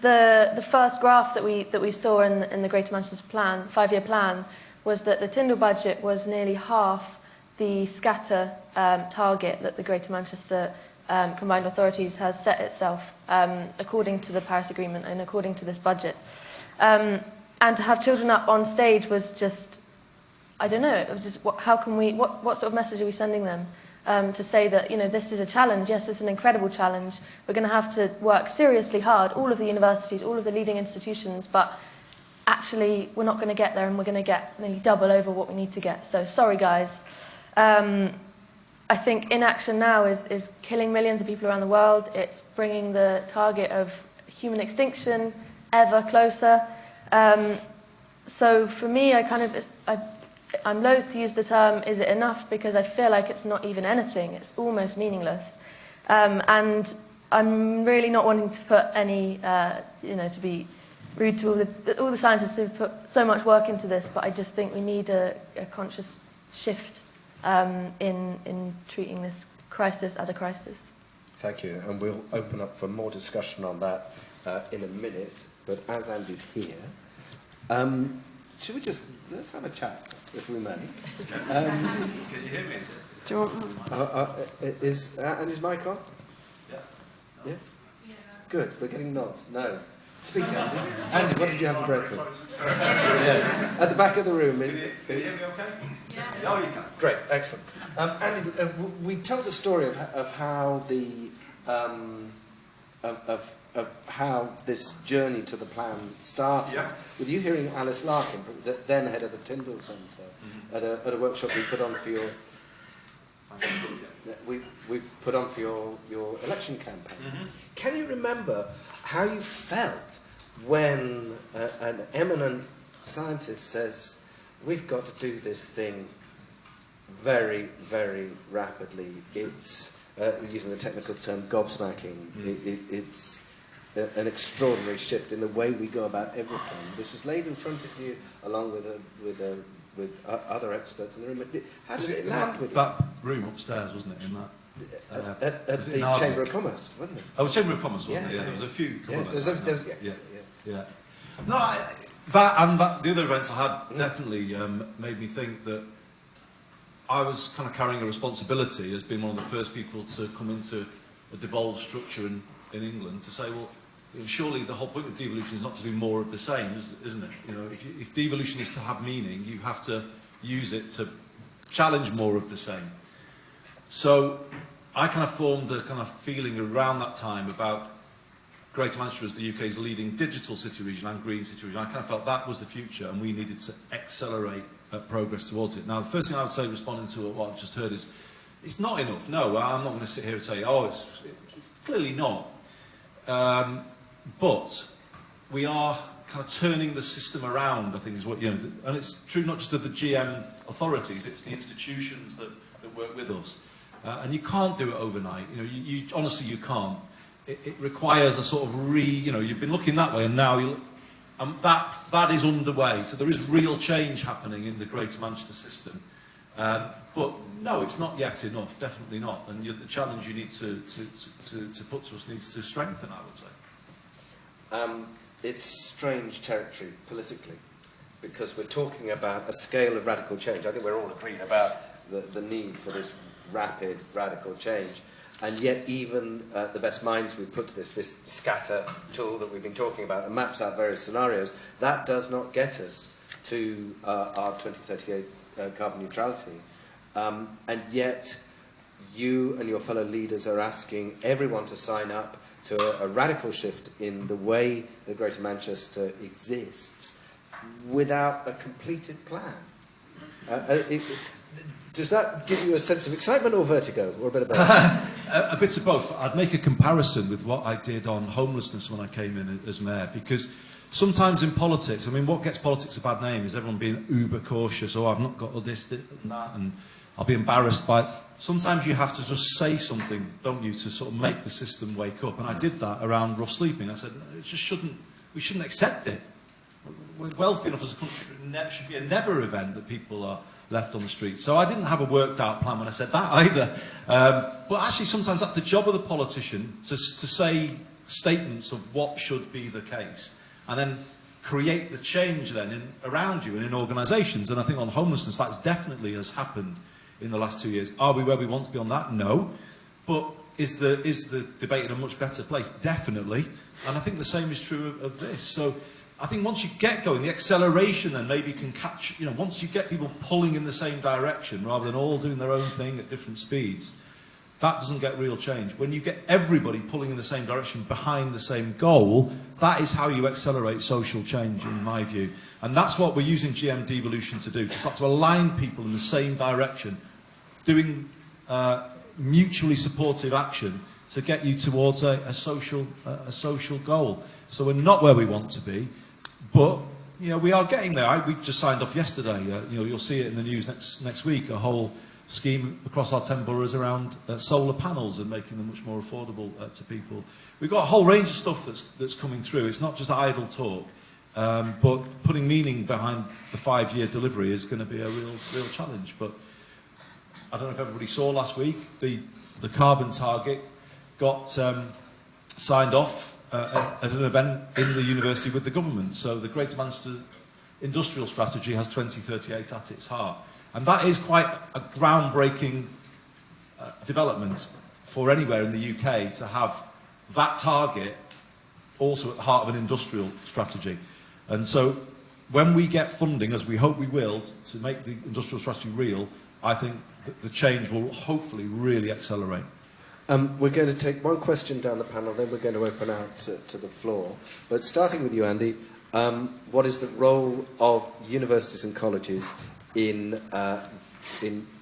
the first graph that we saw in the Greater Manchester Plan, 5-year plan, was that the Tyndall budget was nearly half the scatter target that the Greater Manchester Combined Authorities has set itself, according to the Paris Agreement and according to this budget. And to have children up on stage was just, I don't know, it was just, how can we, what sort of message are we sending them? To say that, this is a challenge, yes, it's an incredible challenge, we're going to have to work seriously hard, all of the universities, all of the leading institutions, but actually we're not going to get there, and we're going to get nearly double over what we need to get. So sorry guys. I think inaction now is killing millions of people around the world. It's bringing the target of human extinction ever closer. So for me, I'm loath to use the term, is it enough? Because I feel like it's not even anything. It's almost meaningless. And I'm really not wanting to put any, to be rude to all the scientists who've put so much work into this, but I just think we need a conscious shift in treating this crisis as a crisis. Thank you, and we'll open up for more discussion on that in a minute. But as Andy's here, should we just, let's have a chat, if we may. Can you hear me? Do you want... Is mic on? Yeah. Yeah? Good, we're getting nods. No. Speak, Andy. Andy, what did you have for breakfast? Yeah. At the back of the room. Can you hear me okay? Yeah. Oh, you can. Great, excellent. Andy, we told the story of how the of how this journey to the plan started. Yeah. With you hearing Alice Larkin, the then head of the Tyndall Centre, at a workshop we put on for your we put on for your election campaign. Can you remember how you felt when an eminent scientist says, we've got to do this thing very, very rapidly? It's, using the technical term, gobsmacking. It's an extraordinary shift in the way we go about everything. This was laid in front of you along with other experts in the room. How did it land with that room upstairs, wasn't it? In that at the Chamber of Commerce, wasn't it? Oh, Chamber of Commerce, wasn't it? Yeah, there was a few. Yes, yeah. No, that the other events I had definitely made me think that I was kind of carrying a responsibility as being one of the first people to come into a devolved structure in England to say, well, surely the whole point of devolution is not to do more of the same, isn't it? You know, if devolution is to have meaning, you have to use it to challenge more of the same. So I kind of formed a kind of feeling around that time about Greater Manchester as the UK's leading digital city region and green city region. I kind of felt that was the future and we needed to accelerate progress towards it. Now, the first thing I would say responding to what I've just heard is, it's not enough. No, I'm not going to sit here and say, oh, it's clearly not. But we are kind of turning the system around, I think is what, you know, and it's true not just of the GM authorities, it's the institutions that work with us. And you can't do it overnight. You know, honestly, you can't. It requires a sort of you know, you've been looking that way and now that is underway. So there is real change happening in the Greater Manchester system. But no, it's not yet enough, definitely not. And the challenge you need to put to us needs to strengthen, I would say. It's strange territory politically, because we're talking about a scale of radical change. I think we're all agreed about the need for this rapid, radical change. And yet even the best minds we put to this scatter tool that we've been talking about that maps out various scenarios, that does not get us to our 2038 carbon neutrality. And yet you and your fellow leaders are asking everyone to sign up to a radical shift in the way that Greater Manchester exists without a completed plan. Does that give you a sense of excitement or vertigo, or a bit of both? A bit of both. I'd make a comparison with what I did on homelessness when I came in as mayor, because sometimes in politics, I mean, what gets politics a bad name is everyone being uber cautious, oh, I've not got all this and that, and I'll be embarrassed by it. Sometimes you have to just say something, don't you, to sort of make the system wake up. And I did that around rough sleeping. I said, we shouldn't accept it. We're wealthy enough as a country, it should be a never event that people are left on the street. So I didn't have a worked out plan when I said that either. But actually sometimes that's the job of the politician to say statements of what should be the case and then create the change then around you and in organisations. And I think on homelessness that definitely has happened in the last 2 years. Are we where we want to be on that? No. But is the debate in a much better place? Definitely. And I think the same is true of this. So I think once you get going, the acceleration then maybe can catch, you know, once you get people pulling in the same direction rather than all doing their own thing at different speeds, that doesn't get real change. When you get everybody pulling in the same direction behind the same goal, that is how you accelerate social change, in my view. And that's what we're using GM devolution to do, to start to align people in the same direction, doing mutually supportive action to get you towards a social goal. So we're not where we want to be, but you know, we are getting there. We just signed off yesterday. You know, you'll see it in the news next week. A whole scheme across our 10 boroughs around solar panels and making them much more affordable to people. We've got a whole range of stuff that's coming through. It's not just idle talk, but putting meaning behind the 5-year delivery is going to be a real challenge. But I don't know if everybody saw last week the carbon target got signed off at an event in the university with the government. So the Greater Manchester industrial strategy has 2038 at its heart. And that is quite a groundbreaking development for anywhere in the UK to have that target also at the heart of an industrial strategy. And so when we get funding, as we hope we will, to make the industrial strategy real, I think that the change will hopefully really accelerate. We're going to take one question down the panel, then we're going to open out to the floor. But starting with you, Andy, what is the role of universities and colleges in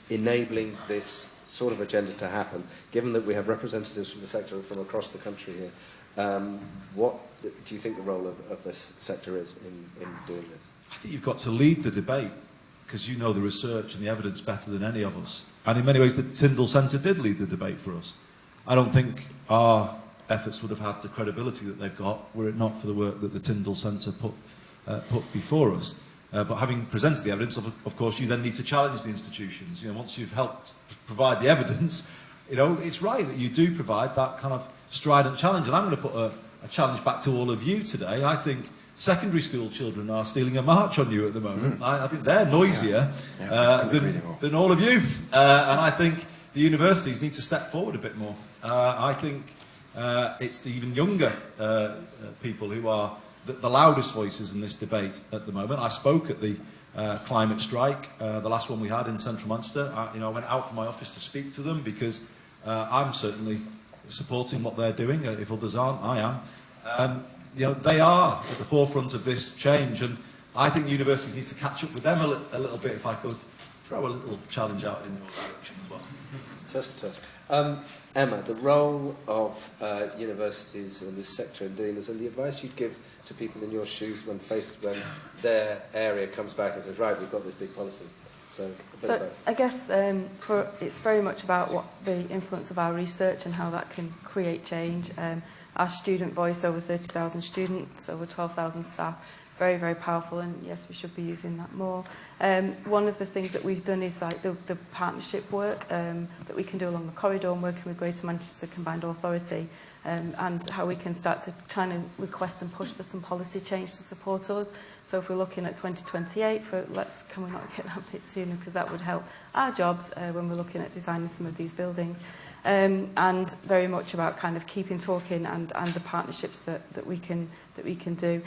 enabling this sort of agenda to happen, given that we have representatives from the sector from across the country here? What do you think the role of this sector is in doing this? I think you've got to lead the debate, because you know the research and the evidence better than any of us. And in many ways, the Tyndall Centre did lead the debate for us. I don't think our efforts would have had the credibility that they've got were it not for the work that the Tyndall Centre put before us. But having presented the evidence, of course, you then need to challenge the institutions. You know, once you've helped provide the evidence, you know, it's right that you do provide that kind of strident challenge. And I'm going to put a challenge back to all of you today. I think secondary school children are stealing a march on you at the moment. I think they're noisier than all of you. And I think the universities need to step forward a bit more. I think it's the even younger people who are the loudest voices in this debate at the moment. I spoke at the climate strike, the last one we had in central Manchester. I went out from my office to speak to them because I'm certainly supporting what they're doing. If others aren't, I am. You know, they are at the forefront of this change, and I think universities need to catch up with them a little bit. If I could throw a little challenge out in your direction as well. Tusk. Emma, the role of universities in this sector in doing this, and the advice you'd give to people in your shoes when their area comes back and says, right, we've got this big policy. So I guess it's very much about what the influence of our research and how that can create change. Our student voice, over 30,000 students, over 12,000 staff, very, very powerful, and yes, we should be using that more. One of the things that we've done is like the partnership work that we can do along the corridor and working with Greater Manchester Combined Authority, and how we can start to try and request and push for some policy change to support us. So if we're looking at 2028, can we not get that a bit sooner, because that would help our jobs when we're looking at designing some of these buildings. And very much about kind of keeping talking and the partnerships that we can do.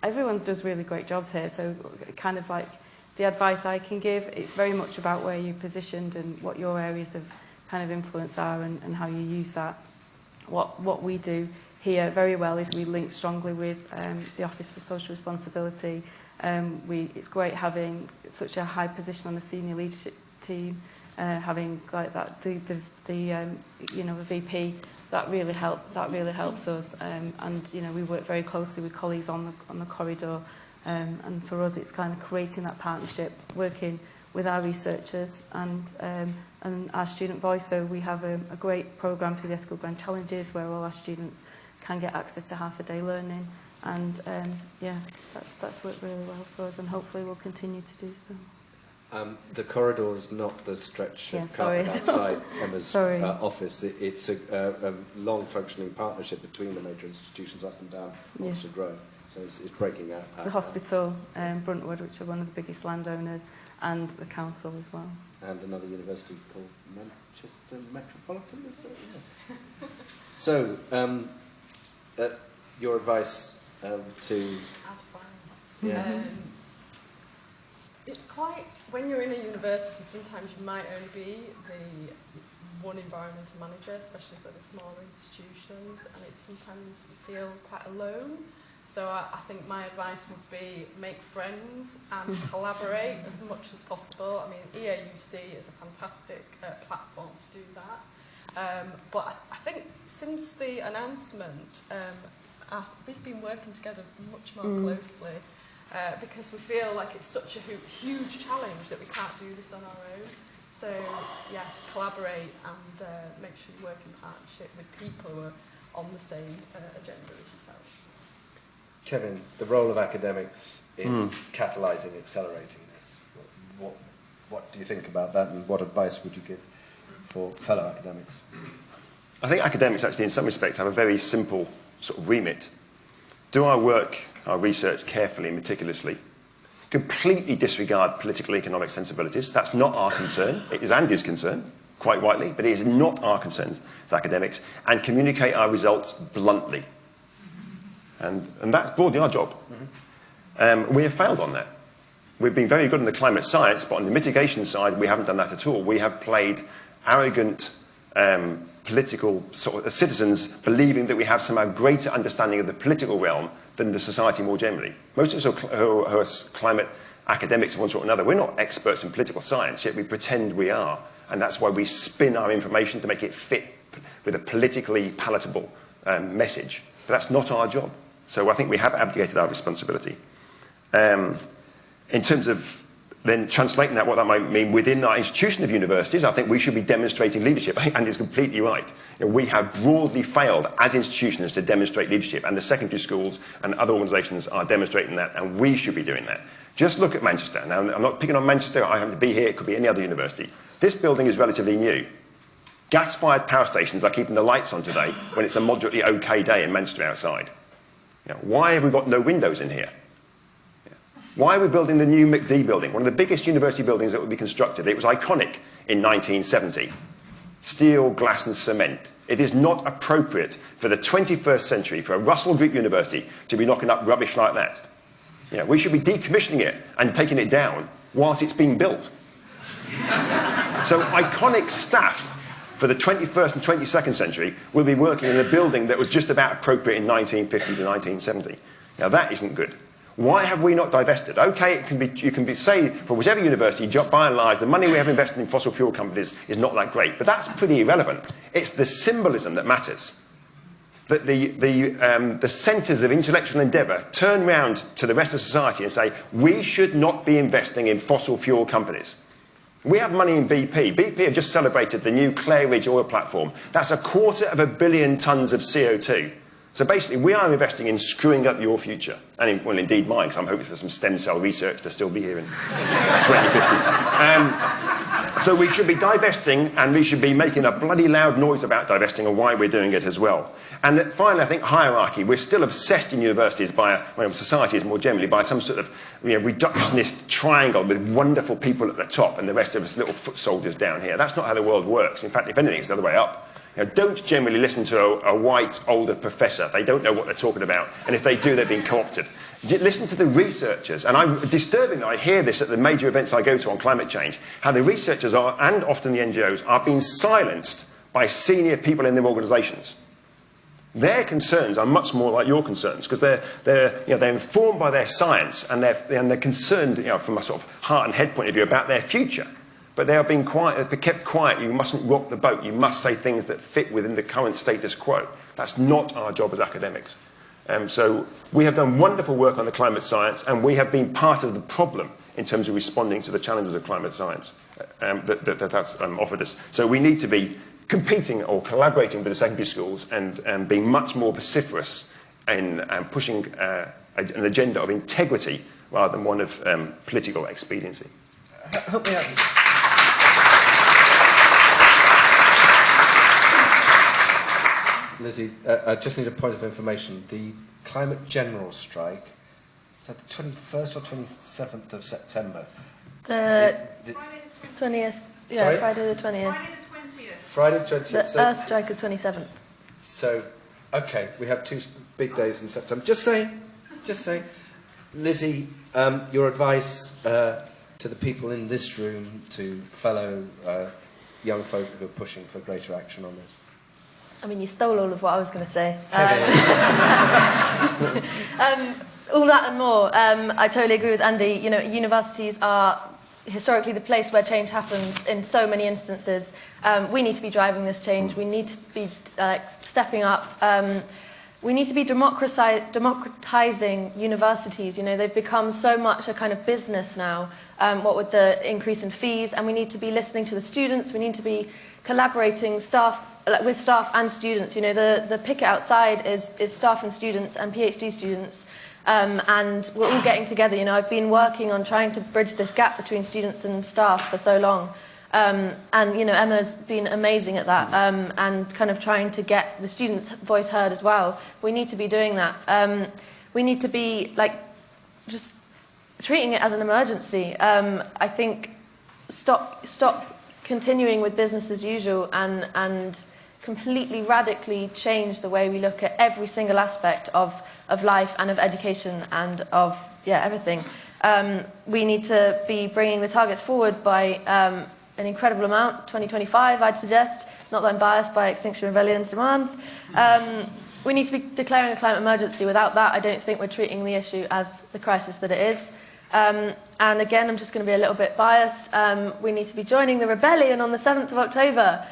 Everyone does really great jobs here, so kind of like the advice I can give, it's very much about where you're positioned and what your areas of kind of influence are and how you use that. What we do here very well is we link strongly with the Office for Social Responsibility. It's great having such a high position on the senior leadership team. Having like that, the VP, that really helps us. And you know, we work very closely with colleagues on the corridor. And for us, it's kind of creating that partnership, working with our researchers and our student voice. So we have a great programme through the Ethical Grand Challenges where all our students can get access to half-a-day learning. And yeah, that's worked really well for us, and hopefully we'll continue to do so. The corridor is not the stretch of carpet outside Emma's office. It's a long-functioning partnership between the major institutions up and down Oxford Road. So it's breaking out. The hospital, Bruntwood, which are one of the biggest landowners, and the council as well. And another university called Manchester Metropolitan, is it? Yeah. So, your advice to... It's quite, when you're in a university, sometimes you might only be the one environmental manager, especially for the smaller institutions, and it's sometimes you feel quite alone. So I think my advice would be make friends and collaborate as much as possible. I mean, EAUC is a fantastic platform to do that. But I think since the announcement, we've been working together much more closely. Because we feel like it's such a huge challenge that we can't do this on our own. So, yeah, collaborate and make sure you work in partnership with people who are on the same agenda as yourselves. Kevin, the role of academics in catalysing, accelerating this. What do you think about that, and what advice would you give for fellow academics? I think academics actually in some respects have a very simple sort of remit. Do our work our research carefully and meticulously, completely disregard political economic sensibilities. That's not our concern. It is Andy's concern, quite rightly, but it is not our concern as academics, and communicate our results bluntly. And that's broadly our job. We have failed on that. We've been very good in the climate science, but on the mitigation side, we haven't done that at all. We have played arrogant political sort of citizens, believing that we have somehow greater understanding of the political realm than the society more generally. Most of us who are climate academics of one sort or another, we're not experts in political science, yet we pretend we are. And that's why we spin our information to make it fit with a politically palatable message. But that's not our job. So I think we have abdicated our responsibility. In terms of then translating that, what that might mean within our institution of universities, I think we should be demonstrating leadership. I think Andy's completely right. You know, we have broadly failed as institutions to demonstrate leadership, and the secondary schools and other organisations are demonstrating that, and we should be doing that. Just look at Manchester. Now, I'm not picking on Manchester. I happen to be here. It could be any other university. This building is relatively new. Gas-fired power stations are keeping the lights on today when it's a moderately okay day in Manchester outside. You know, why have we got no windows in here? Why are we building the new McD building, one of the biggest university buildings that would be constructed? It was iconic in 1970. Steel, glass and cement. It is not appropriate for the 21st century for a Russell Group university to be knocking up rubbish like that. You know, we should be decommissioning it and taking it down whilst it's being built. So iconic staff for the 21st and 22nd century will be working in a building that was just about appropriate in 1950 to 1970. Now that isn't good. Why have we not divested? Okay, you can say for whichever university, by and large, the money we have invested in fossil fuel companies is not that great, but that's pretty irrelevant. It's the symbolism that matters. That the centres of intellectual endeavour turn round to the rest of society and say, we should not be investing in fossil fuel companies. We have money in BP. BP have just celebrated the new Clare Ridge oil platform. That's 250 million tonnes of CO2. So basically, we are investing in screwing up your future. And well, indeed mine, because I'm hoping for some stem cell research to still be here in 2050. So we should be divesting, and we should be making a bloody loud noise about divesting and why we're doing it as well. And that finally, I think hierarchy. We're still obsessed in universities by, well, societies more generally, by some sort of reductionist triangle with wonderful people at the top and the rest of us little foot soldiers down here. That's not how the world works. In fact, if anything, it's the other way up. You know, don't generally listen to a white, older professor. They don't know what they're talking about. And if they do, they're being co-opted. Listen to the researchers. And disturbingly, I hear this at the major events I go to on climate change, how the researchers are, and often the NGOs, are being silenced by senior people in their organisations. Their concerns are much more like your concerns, because they're informed by their science, and they're concerned, from a sort of heart and head point of view, about their future. But they are being quiet, they're kept quiet. You mustn't rock the boat. You must say things that fit within the current status quo. That's not our job as academics. So we have done wonderful work on the climate science, and we have been part of the problem in terms of responding to the challenges of climate science that's offered us. So we need to be competing or collaborating with the secondary schools and being much more vociferous in pushing an agenda of integrity rather than one of political expediency. Help me out. Lizzy, I just need a point of information. The climate general strike, is that the 21st or 27th of September? The 20th. Yeah, sorry? Friday the 20th. Friday the 20th. The Earth strike is 27th. So, okay, we have two big days in September. Just saying. Lizzy, your advice to the people in this room, to fellow young folk who are pushing for greater action on this? I mean, you stole all of what I was going to say. All that and more. I totally agree with Andy. You know, universities are historically the place where change happens in so many instances. We need to be driving this change. We need to be stepping up. We need to be democratizing universities. You know, they've become so much a kind of business now, what with the increase in fees, and we need to be listening to the students. We need to be collaborating with staff and students. You know, the picket outside is staff and students and PhD students, and we're all getting together. You know, I've been working on trying to bridge this gap between students and staff for so long, and you know, Emma's been amazing at that, and kind of trying to get the students' voice heard as well. We need to be doing that. we need to be like just treating it as an emergency. I think stop continuing with business as usual and completely radically change the way we look at every single aspect of life and of education and of everything. We need to be bringing the targets forward by an incredible amount, 2025 I'd suggest, not that I'm biased by Extinction Rebellion's demands. We need to be declaring a climate emergency. Without that, I don't think we're treating the issue as the crisis that it is. And again, I'm just going to be a little bit biased. We need to be joining the rebellion on the 7th of October.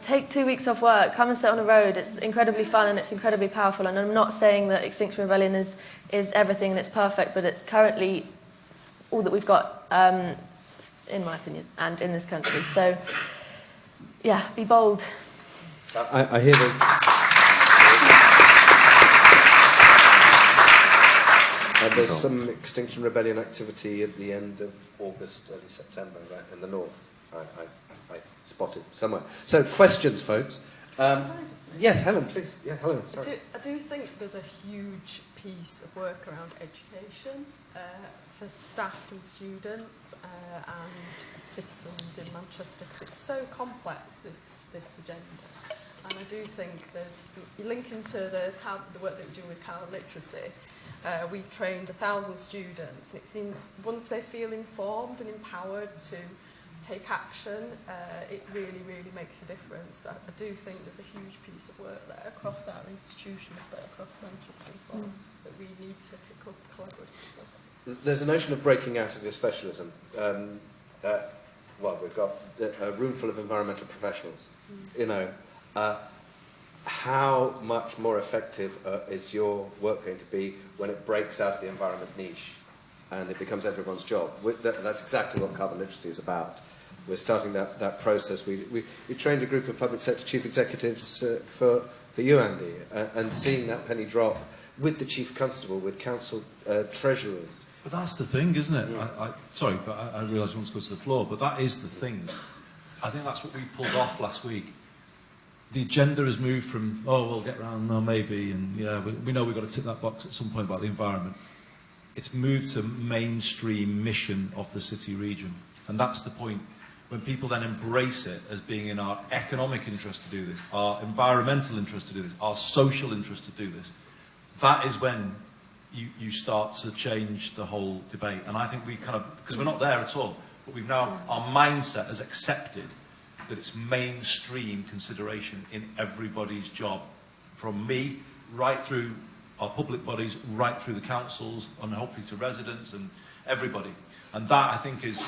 Take 2 weeks off work, come and sit on a road. It's incredibly fun and it's incredibly powerful. And I'm not saying that Extinction Rebellion is everything and it's perfect, but it's currently all that we've got, in my opinion, and in this country. So, yeah, be bold. I hear those. There's some Extinction Rebellion activity at the end of August, early September, right, in the north. I spotted somewhere. So, questions, folks. Yes, Helen, please. Yeah, Helen, sorry. I do think there's a huge piece of work around education for staff and students and citizens in Manchester, because it's so complex, this agenda. And I do think you link into the work that we do with carbon literacy. We've trained 1,000 students. It seems once they feel informed and empowered to take action, it really, really makes a difference. I do think there's a huge piece of work there across our institutions, but across Manchester as well, that we need to pick up collaboratively. There's a notion of breaking out of your specialism. Well, we've got a room full of environmental professionals. You know, how much more effective is your work going to be when it breaks out of the environment niche and it becomes everyone's job? That's exactly what carbon literacy is about. We're starting that process. We trained a group of public sector chief executives for you, Andy, and seeing that penny drop with the chief constable, with council treasurers. But that's the thing, isn't it? Sorry, but I realise I want to go to the floor, but that is the thing. I think that's what we pulled off last week. The agenda has moved from, oh, we'll get round, no, maybe, and yeah, we know we've got to tick that box at some point about the environment. It's moved to mainstream mission of the city region, and that's the point. When people then embrace it as being in our economic interest to do this, our environmental interest to do this, our social interest to do this, that is when you start to change the whole debate. And I think we kind of, because we're not there at all, but we've now, our mindset has accepted that it's mainstream consideration in everybody's job, from me right through our public bodies, right through the councils, and hopefully to residents and everybody. And that, I think, is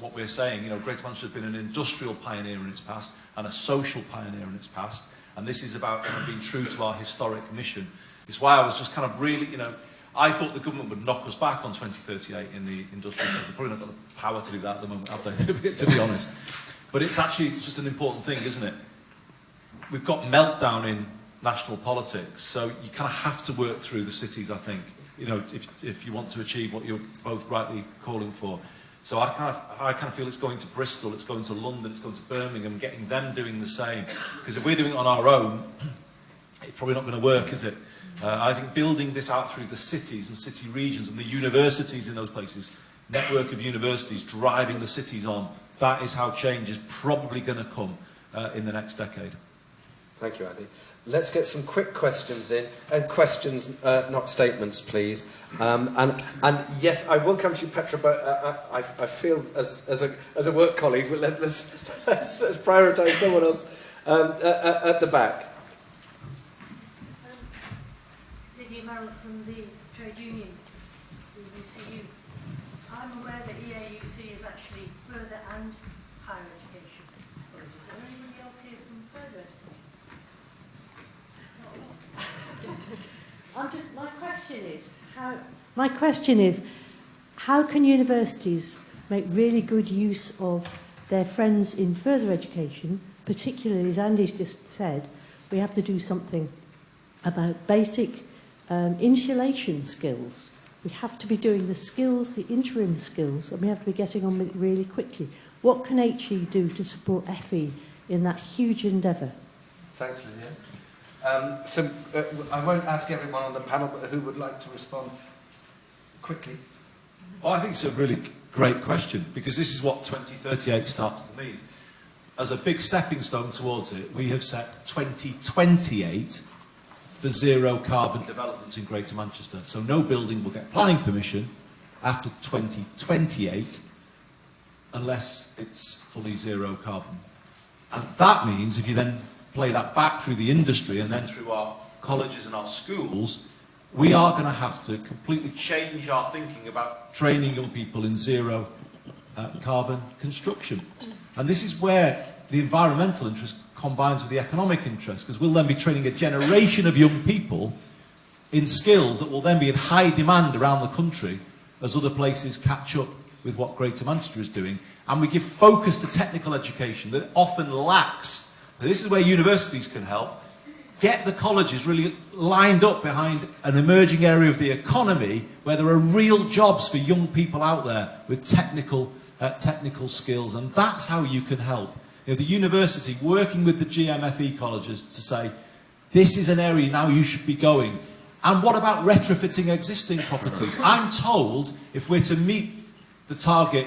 what we're saying. You know, Greater Manchester has been an industrial pioneer in its past and a social pioneer in its past. And this is about kind of being true to our historic mission. It's why I was just kind of really, you know, I thought the government would knock us back on 2038 in the industrial sector. They've probably not got the power to do that at the moment, have they, to be honest. But it's actually just an important thing, isn't it? We've got meltdown in national politics, so you kind of have to work through the cities, I think. You know, if you want to achieve what you're both rightly calling for. So I kind of feel it's going to Bristol, it's going to London, it's going to Birmingham, getting them doing the same. Because if we're doing it on our own, it's probably not going to work, is it? I think building this out through the cities and city regions and the universities in those places, network of universities driving the cities on, that is how change is probably going to come in the next decade. Thank you, Andy. Let's get some quick questions in, and questions, not statements, please. And yes, I will come to you, Petra, but I feel as a work colleague, but let's prioritise someone else at the back. From the trade union, the ECU. I'm aware that EAUC is actually further and higher education colleges. Is there anybody else here from further education? My question is, how can universities make really good use of their friends in further education, particularly, as Andy's just said, we have to do something about basic insulation skills. We have to be doing the skills, the interim skills, and we have to be getting on with it really quickly. What can HE do to support FE in that huge endeavour? Thanks, Lizzie. I won't ask everyone on the panel, but who would like to respond quickly? Well, I think it's a really great question, because this is what 2038 starts to mean. As a big stepping stone towards it, we have set 2028 for zero carbon developments in Greater Manchester. So no building will get planning permission after 2028 unless it's fully zero carbon. And that means, if you then play that back through the industry and then through our colleges and our schools, we are going to have to completely change our thinking about training young people in zero carbon construction. And this is where the environmental interest combines with the economic interest, because we'll then be training a generation of young people in skills that will then be in high demand around the country as other places catch up with what Greater Manchester is doing. And we give focus to technical education that often lacks. Now, this is where universities can help. Get the colleges really lined up behind an emerging area of the economy where there are real jobs for young people out there with technical skills, and that's how you can help. You know, the university working with the GMFE colleges to say, this is an area now you should be going. And what about retrofitting existing properties? I'm told if we're to meet the target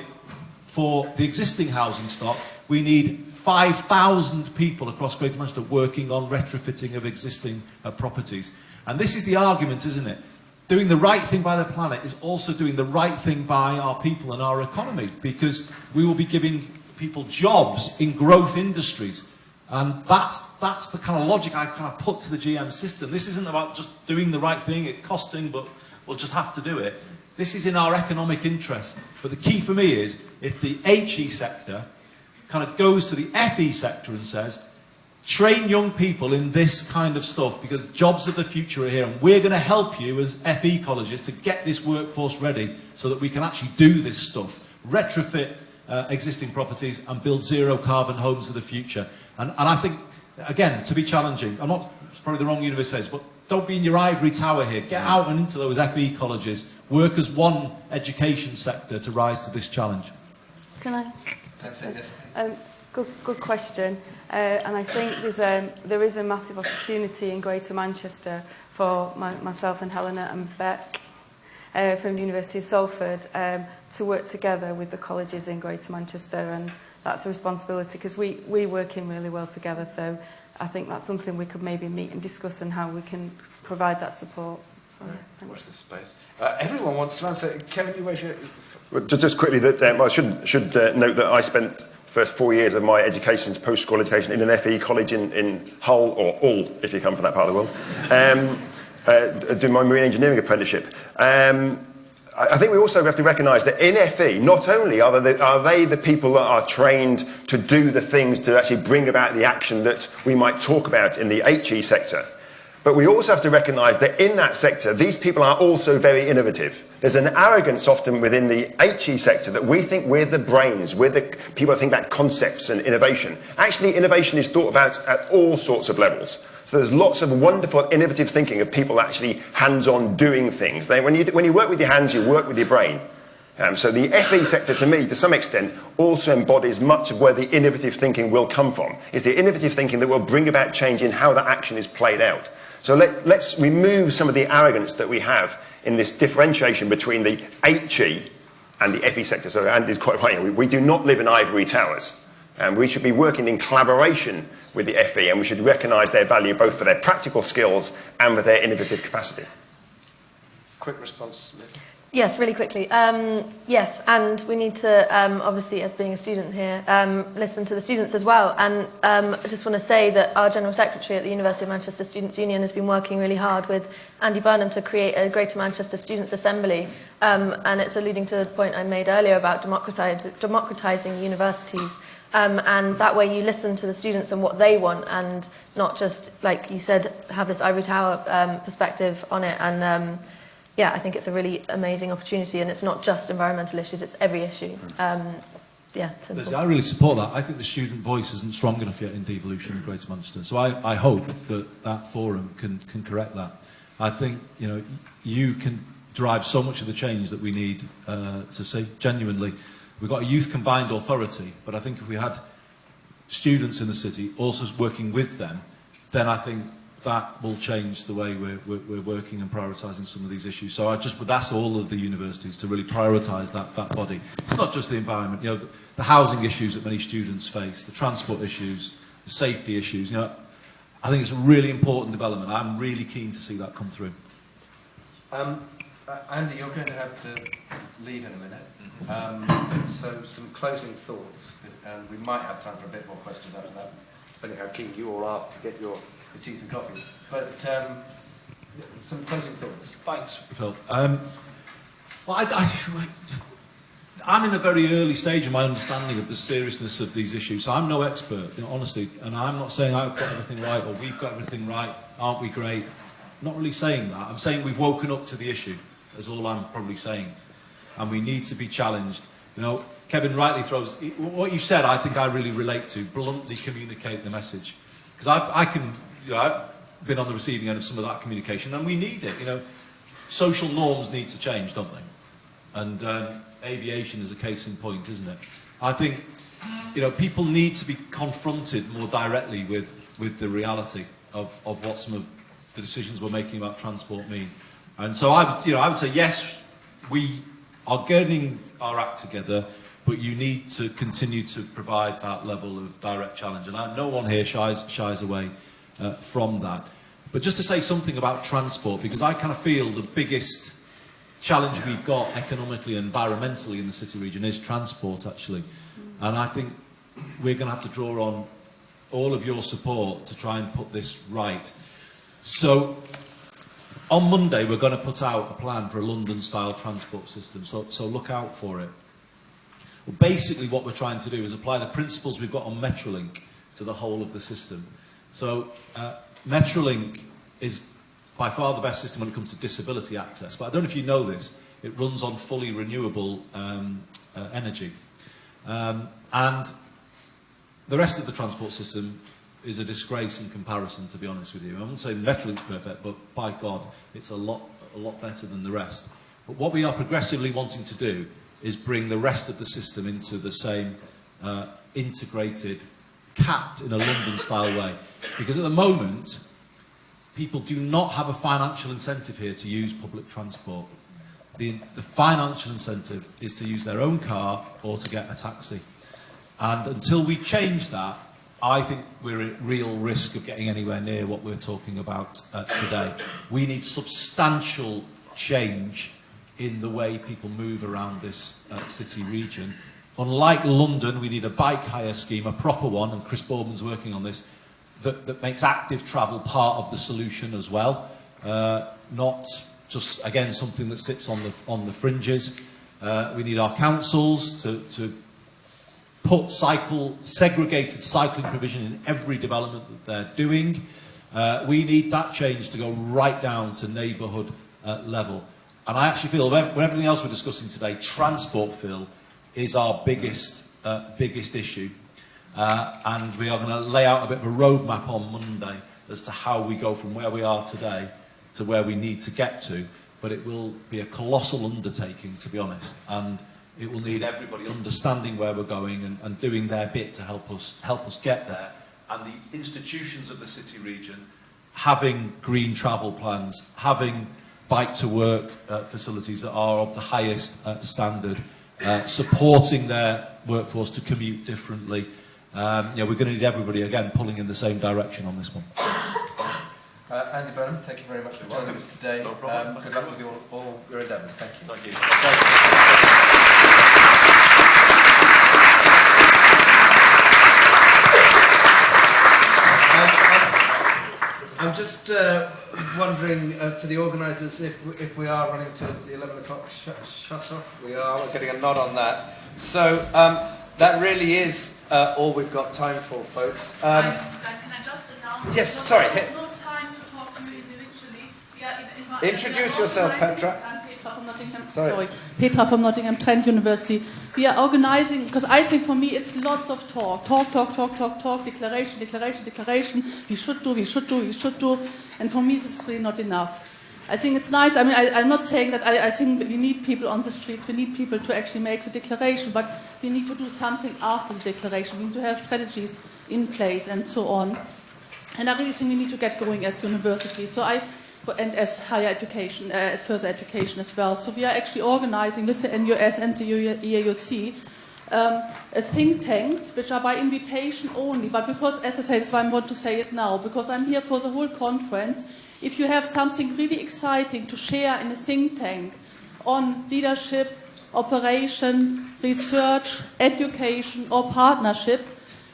for the existing housing stock, we need 5,000 people across Greater Manchester working on retrofitting of existing properties. And this is the argument, isn't it? Doing the right thing by the planet is also doing the right thing by our people and our economy, because we will be giving people jobs in growth industries. And that's the kind of logic I kind of put to the GM system. This isn't about just doing the right thing, it's costing, but we'll just have to do it. This is in our economic interest. But the key for me is, if the HE sector kind of goes to the FE sector and says, train young people in this kind of stuff, because jobs of the future are here, and we're going to help you as FE colleges to get this workforce ready so that we can actually do this stuff, retrofit existing properties and build zero carbon homes of the future. And I think, again, to be challenging, it's probably the wrong university says, but don't be in your ivory tower here. Get out and into those FE colleges. Work as one education sector to rise to this challenge. Can I? That's it, yes. Good question. And I think there is a massive opportunity in Greater Manchester for myself and Helena and Beck from the University of Salford to work together with the colleges in Greater Manchester, and that's a responsibility because we work in really well together. So I think that's something we could maybe meet and discuss, and how we can provide that support. So, watch this space. Everyone wants to answer. Kevin, you raise your... Well, just quickly, that I should note that I spent the first 4 years of my education, post-school education, in an FE college in Hull, or Hull, if you come from that part of the world, doing my marine engineering apprenticeship. I think we also have to recognise that in FE, not only are they the people that are trained to do the things to actually bring about the action that we might talk about in the HE sector, but we also have to recognise that in that sector, these people are also very innovative. There's an arrogance often within the HE sector that we think we're the brains, we're the people that think about concepts and innovation. Actually, innovation is thought about at all sorts of levels. So there's lots of wonderful, innovative thinking of people actually hands-on doing things. When you work with your hands, you work with your brain. So the FE sector, to me, to some extent, also embodies much of where the innovative thinking will come from. It's the innovative thinking that will bring about change in how that action is played out. So let's remove some of the arrogance that we have in this differentiation between the HE and the FE sector. So Andy's quite right. We do not live in ivory towers. We should be working in collaboration with the FE, and we should recognise their value both for their practical skills and for their innovative capacity. Quick response, Liz. Yes, really quickly. Yes, and we need to, obviously, as being a student here, listen to the students as well. And I just want to say that our General Secretary at the University of Manchester Students' Union has been working really hard with Andy Burnham to create a Greater Manchester Students' Assembly. And it's alluding to the point I made earlier about democratising universities. And that way you listen to the students and what they want, and not just, like you said, have this ivory tower perspective on it. And yeah, I think it's a really amazing opportunity, and it's not just environmental issues, it's every issue. Yeah, Lizzy, I really support that. I think the student voice isn't strong enough yet in devolution in Greater Manchester. So I hope that that forum can correct that. I think, you know, you can drive so much of the change that we need to see, genuinely. We've got a youth combined authority, but I think if we had students in the city also working with them, then I think that will change the way we're working and prioritising some of these issues. So I just would ask all of the universities to really prioritise that body. It's not just the environment, you know, the housing issues that many students face, the transport issues, the safety issues, you know. I think it's a really important development. I'm really keen to see that come through. Andy, you're going to have to leave in a minute. So some closing thoughts, and we might have time for a bit more questions after that, depending how keen you all are to get your teas and coffee. But some closing thoughts. Thanks, Phil. Well, I'm in a very early stage of my understanding of the seriousness of these issues. So I'm no expert, you know, honestly, and I'm not saying I've got everything right or we've got everything right, aren't we great? I'm not really saying that. I'm saying we've woken up to the issue, is all I'm probably saying. And we need to be challenged. You know, Kevin rightly throws, what you said I think I really relate to, bluntly communicate the message. Because I can, you know, I've been on the receiving end of some of that communication, and we need it, you know. Social norms need to change, don't they? And aviation is a case in point, isn't it? I think, you know, people need to be confronted more directly with the reality of what some of the decisions we're making about transport mean. And so I would say, yes, we are getting our act together, but you need to continue to provide that level of direct challenge. And no one here shies away from that. But just to say something about transport, because I kind of feel the biggest challenge we've got economically and environmentally in the city region is transport, actually. And I think we're going to have to draw on all of your support to try and put this right. So on Monday, we're going to put out a plan for a London-style transport system, so look out for it. Well, basically, what we're trying to do is apply the principles we've got on Metrolink to the whole of the system. So Metrolink is by far the best system when it comes to disability access, but I don't know if you know this, it runs on fully renewable energy. And the rest of the transport system is a disgrace in comparison, to be honest with you. I wouldn't say Metrolink's perfect, but by God, it's a lot better than the rest. But what we are progressively wanting to do is bring the rest of the system into the same integrated, capped in a London-style way. Because at the moment, people do not have a financial incentive here to use public transport. The financial incentive is to use their own car or to get a taxi. And until we change that, I think we're at real risk of getting anywhere near what we're talking about today. We need substantial change in the way people move around this city region. Unlike London, we need a bike hire scheme, a proper one, and Chris Boardman's working on this, that makes active travel part of the solution as well, not just, again, something that sits on the fringes. We need our councils to put segregated cycling provision in every development that they're doing. We need that change to go right down to neighbourhood level. And I actually feel, with everything else we're discussing today, transport, Phil, is our biggest issue. And we are going to lay out a bit of a roadmap on Monday as to how we go from where we are today to where we need to get to. But it will be a colossal undertaking, to be honest. And it will need everybody understanding where we're going and doing their bit to help us get there. And the institutions of the city region having green travel plans, having bike-to-work facilities that are of the highest standard, supporting their workforce to commute differently. We're going to need everybody, again, pulling in the same direction on this one. Andy Burnham, thank you very much for joining us today. No problem. Good luck with all your endeavours. Thank you. Thank you. I'm just wondering to the organisers if we are running to the 11 o'clock shut-off. We are. We're getting a nod on that. So that really is all we've got time for, folks. Guys, can I just announce? Yes, sorry. No time to talk to you individually. Introduce yourself, Petra. Sorry, Petra from Nottingham Trent University. We are organising, because I think for me it's lots of talk, declaration, we should do, and for me this is really not enough. I think it's nice, I mean, I'm not saying that I think we need people on the streets, we need people to actually make the declaration, but we need to do something after the declaration, we need to have strategies in place and so on. And I really think we need to get going as universities. And as higher education, as further education as well. So we are actually organizing with the NUS and the EAUC think tanks, which are by invitation only. But because, as I said, that's why I want to say it now, because I'm here for the whole conference. If you have something really exciting to share in a think tank on leadership, operation, research, education, or partnership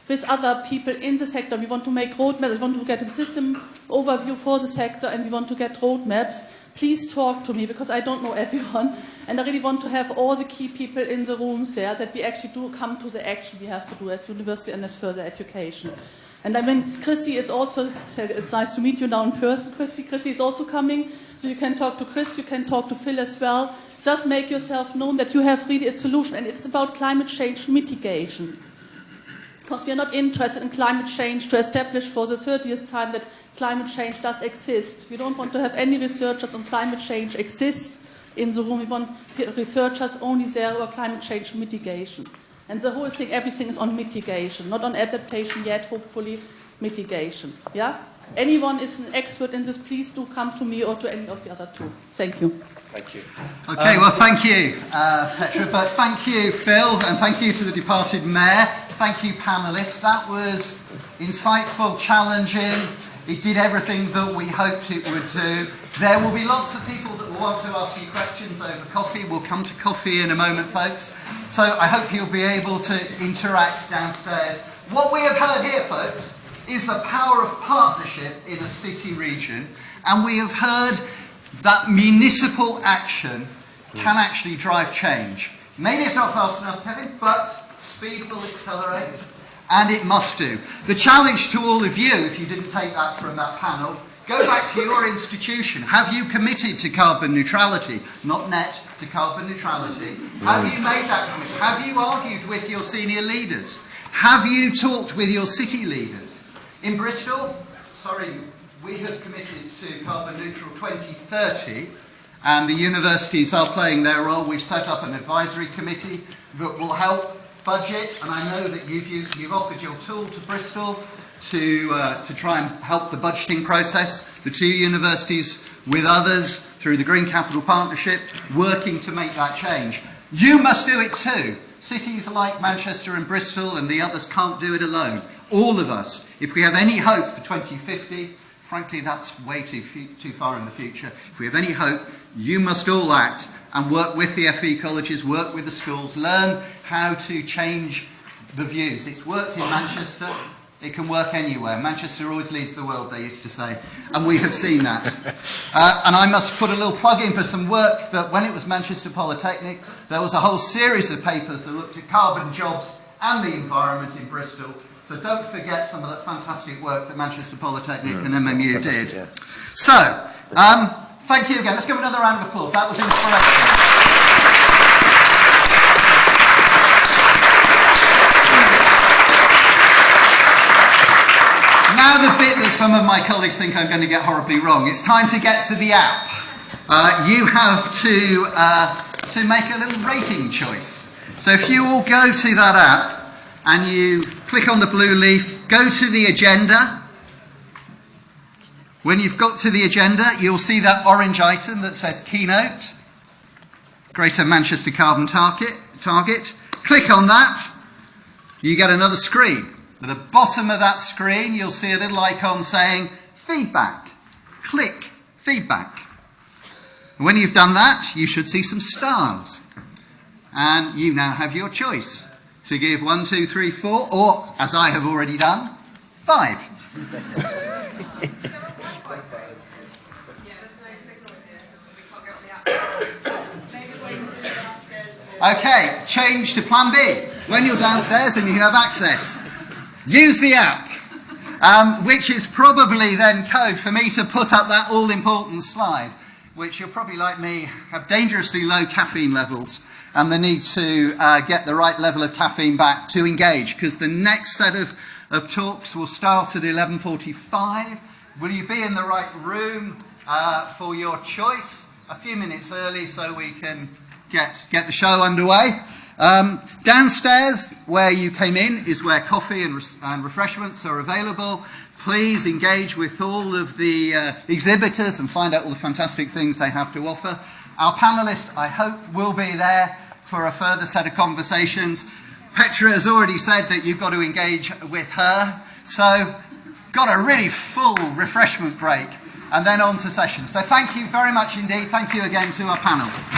with other people in the sector, we want to make roadmaps, we want to get a system overview for the sector, and we want to get roadmaps, please talk to me, because I don't know everyone, and I really want to have all the key people in the rooms there, that we actually do come to the action we have to do as university and as further education. And I mean, Chrissy is also, it's nice to meet you now in person, Chrissy. Chrissy is also coming, so you can talk to Chris, you can talk to Phil as well. Just make yourself known that you have really a solution, and it's about climate change mitigation. Because we are not interested in climate change to establish for the 30th time that climate change does exist. We don't want to have any researchers on climate change exist in the room. We want researchers only there for climate change mitigation. And the whole thing, everything is on mitigation, not on adaptation yet, hopefully mitigation. Yeah? Anyone is an expert in this, please do come to me or to any of the other two. Thank you. Thank you. Okay, well, thank you, Petra, but thank you, Phil, and thank you to the departed Mayor. Thank you, panellists. That was insightful, challenging. It did everything that we hoped it would do. There will be lots of people that will want to ask you questions over coffee. We'll come to coffee in a moment, folks. So I hope you'll be able to interact downstairs. What we have heard here, folks, is the power of partnership in a city region, and we have heard that municipal action can actually drive change. Maybe it's not fast enough, Kevin, but speed will accelerate, and it must do. The challenge to all of you, if you didn't take that from that panel, go back to your institution. Have you committed to carbon neutrality? Not net, to carbon neutrality. Have you made that commitment? Have you argued with your senior leaders? Have you talked with your city leaders? In Bristol, we have committed to carbon neutral 2030, and the universities are playing their role. We've set up an advisory committee that will help budget, and I know that you've offered your tool to Bristol to try and help the budgeting process. The two universities with others through the Green Capital Partnership working to make that change. You must do it too. Cities like Manchester and Bristol and the others can't do it alone. All of us, if we have any hope for 2050, frankly that's way too far in the future. If we have any hope, you must all act and work with the FE colleges, work with the schools, learn how to change the views. It's worked in Manchester, it can work anywhere. Manchester always leads the world, they used to say, and we have seen that. And I must put a little plug in for some work that when it was Manchester Polytechnic, there was a whole series of papers that looked at carbon jobs and the environment in Bristol. So don't forget some of that fantastic work that Manchester Polytechnic and MMU did. Yeah. So, thank you again. Let's give another round of applause. That was inspirational. Now the bit that some of my colleagues think I'm going to get horribly wrong. It's time to get to the app. You have to make a little rating choice. So if you all go to that app and you click on the blue leaf, go to the agenda. When you've got to the agenda, you'll see that orange item that says Keynote, Greater Manchester Carbon Target. Click on that, you get another screen. At the bottom of that screen, you'll see a little icon saying Feedback. Click Feedback. And when you've done that, you should see some stars. And you now have your choice to give 1, 2, 3, 4, or, as I have already done, 5. Okay, change to plan B. When you're downstairs and you have access, use the app, which is probably then code for me to put up that all-important slide, which you'll probably, like me, have dangerously low caffeine levels and the need to get the right level of caffeine back to engage, because the next set of talks will start at 11:45. Will you be in the right room for your choice? A few minutes early so we can get the show underway. Downstairs, where you came in, is where coffee and refreshments are available. Please engage with all of the exhibitors and find out all the fantastic things they have to offer. Our panellists, I hope, will be there for a further set of conversations. Petra has already said that you've got to engage with her, so got a really full refreshment break and then on to sessions. So thank you very much indeed. Thank you again to our panel.